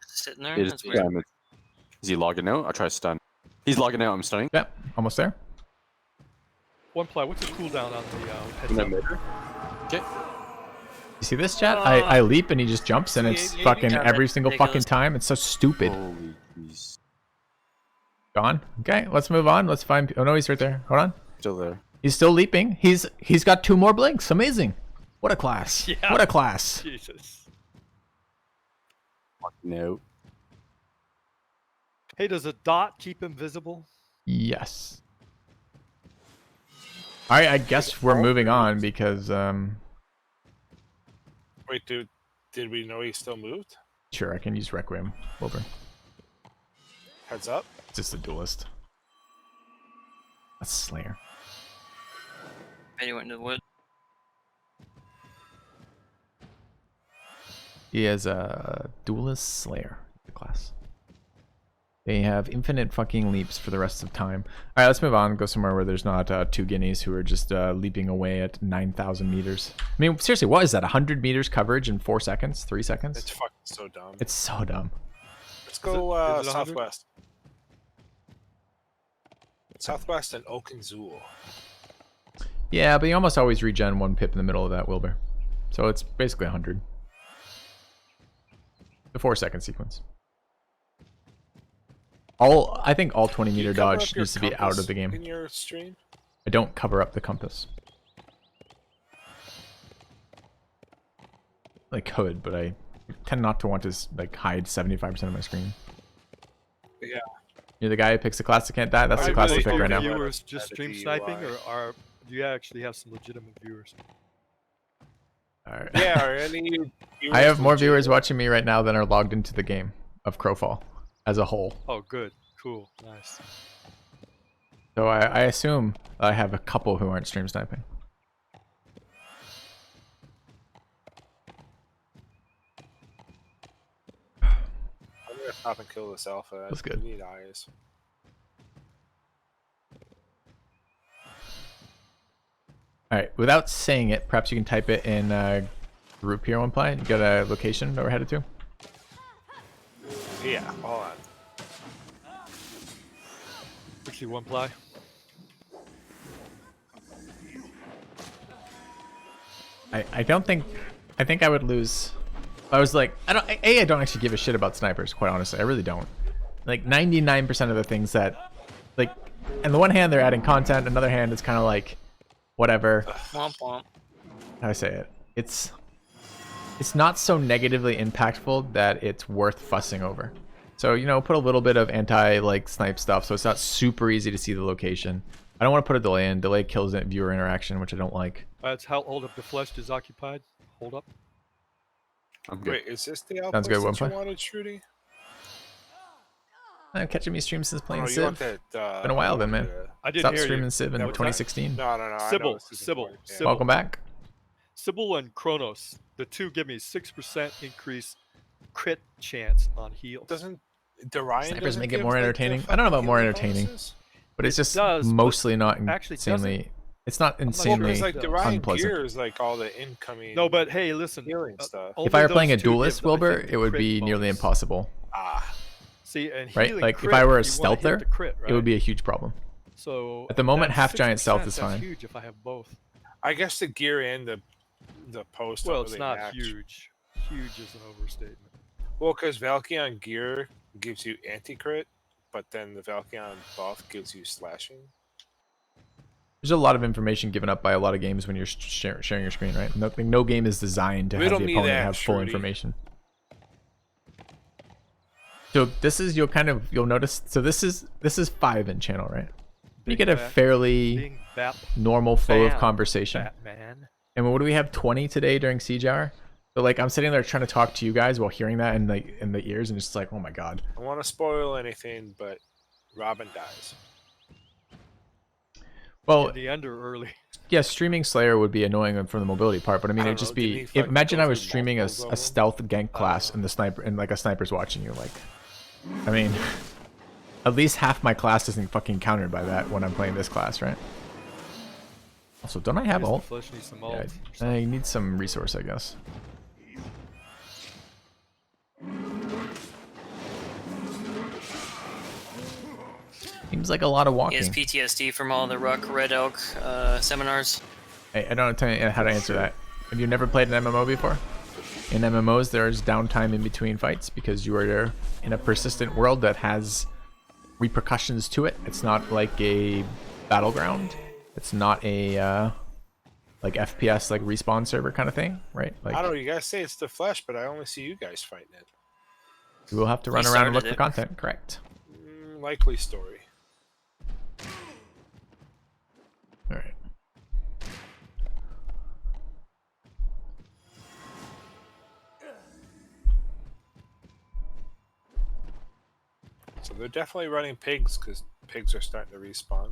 Sitting there. It is, That's weird. is he logging out? I'll try to stun. He's logging out. I'm stunning. Yeah, almost there. One play. What's the cooldown on the heads And up? then okay. You see this chat? I leap and he just jumps and it's Yeah, fucking yeah, every that's single ridiculous. fucking time. It's so stupid. Holy jeez. Gone. Okay, let's move on. Let's find. Oh no, he's right there. Hold on. Still there. He's still leaping. He's got 2 more blinks. Amazing. What a class. Yeah. What a class. Jesus. No. Hey, does a dot keep him visible? Yes. All right, I guess we're moving on because Wait, dude, did we know he still moved? sure, I can use Requiem. Wilbur. Heads up. It's just a duelist. That's Slayer. Maybe he went into the wood. He has a duelist Slayer the class. They have infinite fucking leaps for the rest of time. All right, let's move on. Go somewhere where there's not 2 guineas who are just leaping away at 9,000 meters. I mean, seriously, what is that? 100 meters coverage in 4 seconds? 3 seconds? It's fucking so dumb. It's so dumb. Let's go is it 100? southwest. Southwest and Oakenzool. Yeah, but you almost always regen 1 pip in the middle of that, Wilbur. So it's basically 100. The 4-second sequence. I think all 20 meter dodge needs to be out of the game. In your stream? I don't cover up the compass. I could, but I tend not to want to like hide 75% of my screen. Yeah. You're the guy who picks the class that can't die? That's the Are class to really pick right now. viewers just At a stream DUI. sniping, or do you actually have some legitimate viewers? Alright. Yeah, are any I have more legit? viewers watching me right now than are logged into the game of Crowfall as a whole. Oh, good, cool, nice. So I assume I have a couple who aren't stream sniping. I'm gonna stop and kill this alpha. That's good. We need eyes. Alright, without saying it, perhaps you can type it in group here one play. You got a location that we're headed to? Yeah, hold on. 61 ply. I don't think I would lose. I was like, I don't actually give a shit about snipers, quite honestly. I really don't. Like 99% of the things that, like, on the one hand they're adding content, on the other hand it's kind of like whatever. Womp womp. How do I say it? It's not so negatively impactful that it's worth fussing over. So, you know, put a little bit of anti snipe stuff so it's not super easy to see the location. I don't want to put a delay in. Delay kills viewer interaction, which I don't like. That's how hold up the flesh is occupied. Hold up. I'm good. Wait, is this the Sounds outpost good, that one you play. wanted, Shruti? I'm catching me stream since playing Oh, no, you Civ. want that, Been a while then, man. I didn't Stopped hear streaming you. Civ in That was 2016. No, I know. Sybil, it's super Sybil, important, yeah. Sybil. Welcome back. Sybil and Kronos, the two give me 6% increase crit chance on heals. Doesn't Dorian Snipers doesn't make it give, more like, the entertaining. I don't know about fucking more healing entertaining, bonuses? but it's It just does, but mostly not actually insanely. It's not not Well, sure insanely because like does. Dorian unpleasant. gear is like all the incoming. No, but hey, listen. healing stuff. If I were only playing a those two duelist, give, I Wilbur, think, it would crit be nearly bonus. impossible, See, and right? healing Like if crit, I were a you wanna hit stealther, the crit, it would right? be a huge problem. So At the moment, that half giant stealth 6%, is that's fine. huge if I have both. I guess the gear and the post. Well, don't it's really not match. huge. Huge is an overstatement. Well, because Valkyrian gear gives you anti crit, but then the Valkyrian buff gives you slashing. There's a lot of information given up by a lot of games when you're sharing your screen, right? No game is designed to We have don't the need opponent that, have full Shruti. information. So this is you'll notice. So this is 5 in channel, right? You Big get a Bat- fairly Bing Bap normal flow of Bam, conversation. Batman. And what do we have? 20 today during Siege Hour. So like I'm sitting there trying to talk to you guys while hearing that in the ears, and it's like, oh my god. I don't want to spoil anything, but Robin dies. Well, In the under early. yeah, streaming Slayer would be annoying from the mobility part, but I mean, I it'd don't just know, didn't be. he fucking Imagine go I was through streaming a multiples of them? stealth gank class, and the sniper and like a sniper's watching you. Like, I mean, at least half my class isn't fucking countered by that when I'm playing this class, right? Also, don't I have Guess the ult? flesh needs some ult. Yeah, or I something. need some resource, I guess. Seems like a lot of He walking. has PTSD from all the Ruck Red Elk seminars. Hey, I don't know how to answer that. Have you never played an MMO before? In MMOs, there's downtime in between fights because you are in a persistent world that has repercussions to it. It's not like a battleground. It's not a like FPS like respawn server kind of thing, right? Like I don't know. You guys say it's the flesh, but I only see you guys fighting it. we will have to run We around and look started for it. content. Correct. Likely story. All right. So they're definitely running pigs because pigs are starting to respawn.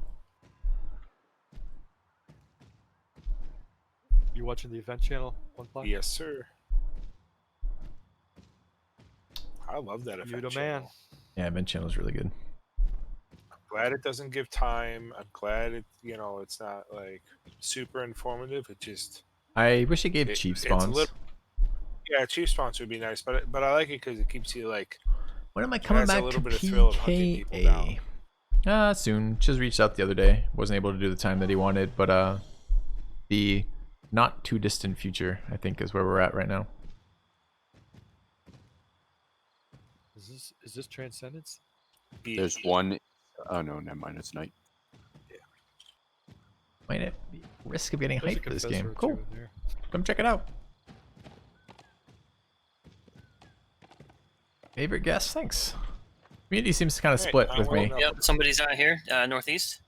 You watching the event channel? One block? Yes, sir. I love that You effect. the channel. man. Yeah, event channel is really good. I'm glad it doesn't give time. I'm glad it, it's not like super informative. It just I wish it gave chief it's a spawns. little, yeah, chief spawns would be nice, but I like it because it keeps you like. When am I It coming adds a back to little bit of thrill of hunting people down. PKA? Soon. Just reached out the other day. Wasn't able to do the time that he wanted, but the not too distant future, I think, is where we're at right now. Is this Transcendence? There's one. Oh no, never mind. It's night. Might it be risk of getting There's a hyped for this confessor game? or two Cool. in there. Come check it out. Favorite guest? Thanks. Community seems kind of Hey, split I with will me. know. Yep, somebody's out here, northeast.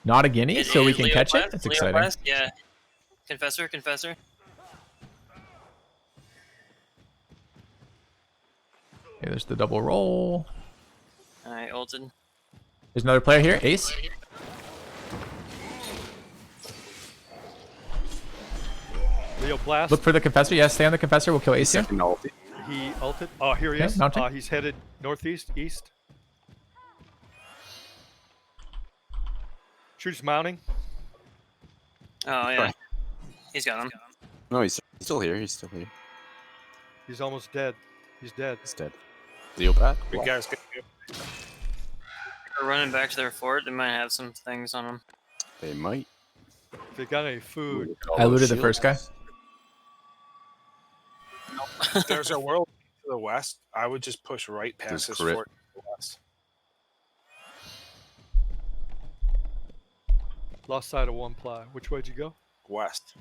Not a guinea, so we can Leo catch it? West, That's Leo exciting. West, yeah. Confessor. Okay, there's the double roll. Alright, ulted. There's another player here. Ace. Leo Blast. Look for the confessor. Yes, stay on the confessor. We'll kill Ace here. Second ulti. He ulted. Oh, here he Okay, is. mounting. He's headed northeast, east. Shooter's mounting. Oh, yeah. Sorry. He's got him. No, he's still here. He's still here. He's almost dead. He's dead. He's dead. Leopat? You guys get They're running back to their fort. They might have some things on them. They might. If they got any food, Look at all I those looted the first guy. shields. there's a world to the west. I would just push right past There's this crit. fort to the west. lost sight of one ply. Which way'd you go? West.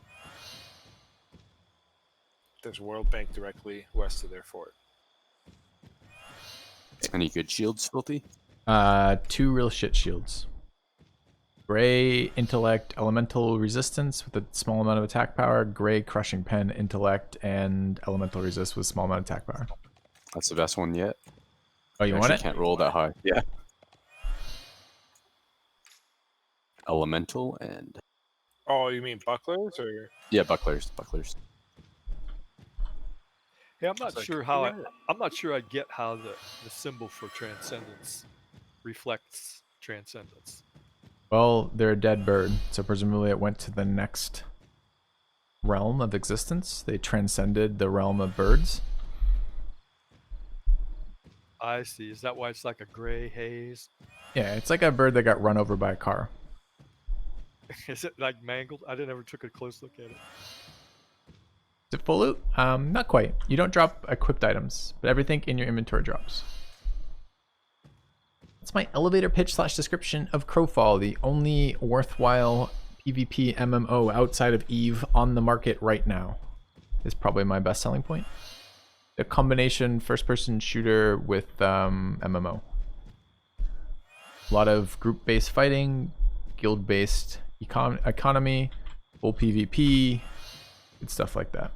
There's World Bank directly west of their fort. Any good shields, Filthy? 2 real shit shields. Gray intellect, elemental resistance with a small amount of attack power. Gray crushing pen, intellect, and elemental resist with small amount of attack power. That's the best one yet. Oh, you want actually it? can't roll that high. Yeah. Elemental and Oh, you mean bucklers or? yeah, bucklers. Hey, I'm not It's like, sure how yeah. I'm not sure I get how the symbol for transcendence reflects transcendence. Well, they're a dead bird, so presumably it went to the next realm of existence. They transcended the realm of birds. I see. Is that why it's like a gray haze? Yeah, it's like a bird that got run over by a car. Is it like mangled? I didn't ever took a close look at it. Is it full loot? Not quite. You don't drop equipped items, but everything in your inventory drops. That's my elevator pitch / description of Crowfall, the only worthwhile PvP MMO outside of EVE on the market right now. Is probably my best selling point. A combination first-person shooter with MMO. A lot of group-based fighting, guild-based economy, full PvP, good stuff like that.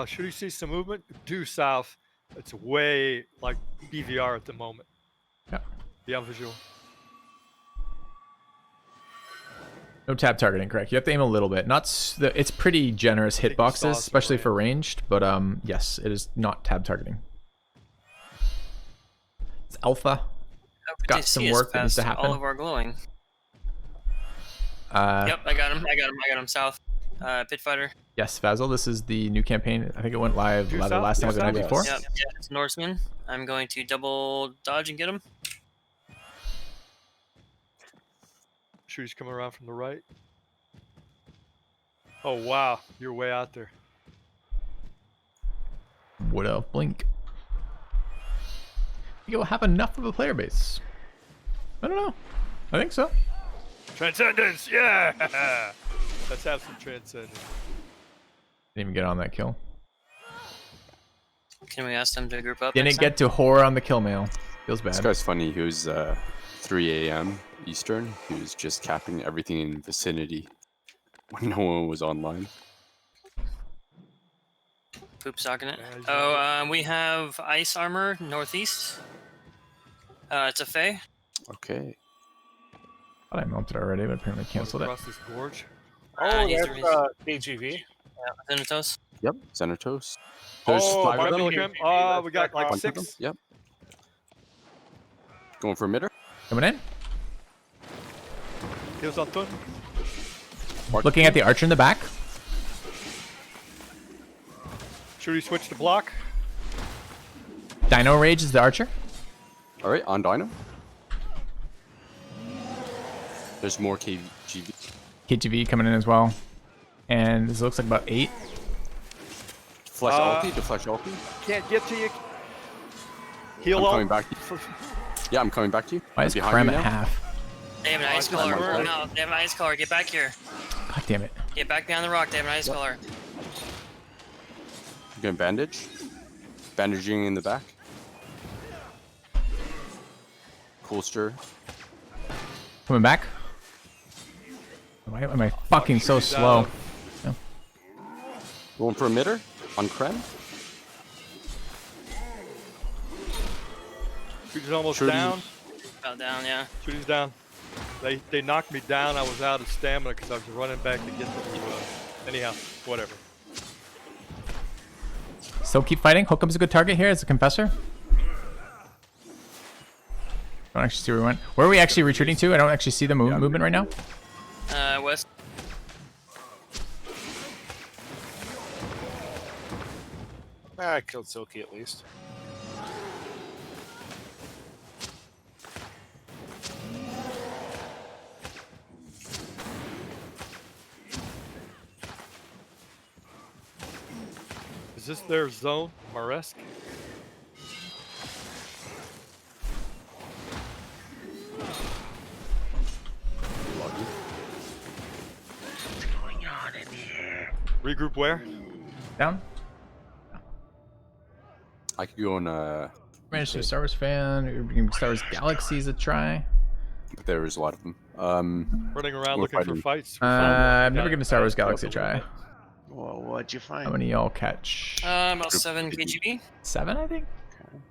Should you see some movement? Due south. It's way like BVR at the moment. Yeah. Beyond visual. No tab targeting, correct. You have to aim a little bit. It's pretty generous think you saw hitboxes, some especially for range. ranged, but yes, it is not tab targeting. It's alpha. Got some work that needs to happen. All of our glowing. Uh, Yep, I got him south. Pit fighter. Yes, Vasil, this is the new campaign. I think it went live Due either south? last night or Due the night south? before. Yep, yeah, it's Norseman. I'm going to double dodge and get him. Shooter's coming around from the right. Oh wow, you're way out there. Would have blink. You'll have enough of a player base. I don't know. I think so. Transcendence, yeah. Let's have some transcendence. Didn't even get on that kill. Can we ask them to group up? Didn't next get to horror on the kill mail. Feels This bad. guy's funny. He was 3 a.m. Eastern. He was just capping everything in vicinity when no one was online. Poop socking it. Yeah, he's Oh, we have ice armor northeast. It's a Fey. Okay. Thought I melted already, but apparently canceled it. across this gorge. Oh, he's that's the KGV. Yeah, Thanatos. Yep. Xanatos. There's Oh, 5 my of them. milligram. Oh, we got That's like Bunch of them. 6. Yep. Going for a midder. Coming in. Here's our turn. Looking at the archer in the back. Should we switch to block? Dino Rage is the archer. All right, on Dino. There's more KGV. KGV coming in as well. And this looks like about 8. Flesh ulti, deflect ulti. Can't get to you. Heal I'm up. coming back to you. Yeah, I'm coming back to you. Why I'm is behind Prem you at now. half? They have an ice good. collar. Right. No, they have an ice collar. Get back here. God damn it. Get back behind the rock. They have an ice collar. You gonna bandage? Bandaging in the back. Cool stir. Coming back. Why am I fucking so He's slow? out. Going for a midder on Krem. Shooter's almost Shooter's- down. About down, yeah. Shooter's down. They knocked me down. I was out of stamina because I was running back to get the. Anyhow, whatever. Still keep fighting. Hookum's a good target here as a confessor. Don't actually see where we went. Where are we actually retreating to? I don't actually see the movement right now. West. I killed Silky at least. Is this their zone, Maresk? Regroup where? Down. I could go on Managed to be a Star Wars fan. Star Wars Galaxy's a try. but there was a lot of them. Running around We're looking for fighting. fights. We found one. I've never Got given it. Star Wars Galaxy a try. Well, what'd you find? How many y'all catch? About 7 KGB. 7, I think.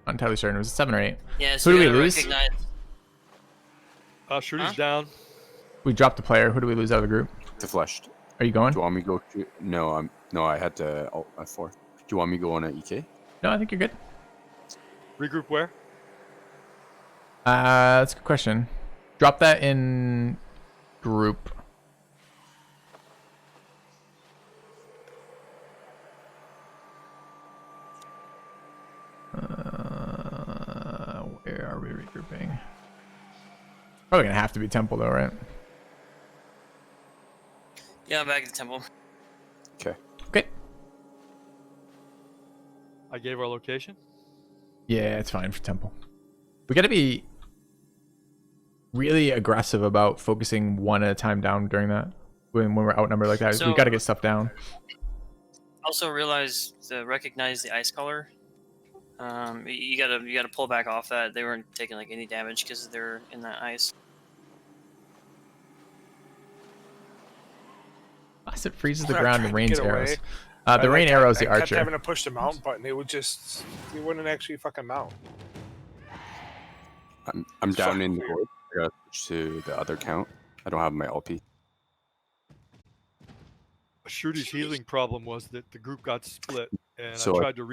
Not entirely certain. It was 7 or 8. Yeah, so Who do you we gotta lose? recognize. Shooter's Huh? down. We dropped a player. Who do we lose out of the group? Defleshed. Are you going? Do you want me to go to... No, no, I had to alt F4. Do you want me to go on an EK? No, I think you're good. Regroup where? That's a good question. Drop that in group. Where are we regrouping? Probably gonna have to be temple though, right? Yeah, I'm back at the temple. Okay. Okay. I gave our location. Yeah, it's fine for temple. We gotta be really aggressive about focusing one at a time down during that. When we're outnumbered like that, we So- gotta get stuff down. Also realize to recognize the ice color. You gotta pull back off that. They weren't taking like any damage because they're in that ice. Unless it freezes the Crap, ground trying and to rains get away. arrows. I The rain arrow is the I kept archer. having to push the mount button. They wouldn't actually fucking mount. I'm down fucking in the weird. board. I gotta switch to the other count. I don't have my LP. Shooter's healing problem was that the group got split, and So I I- tried to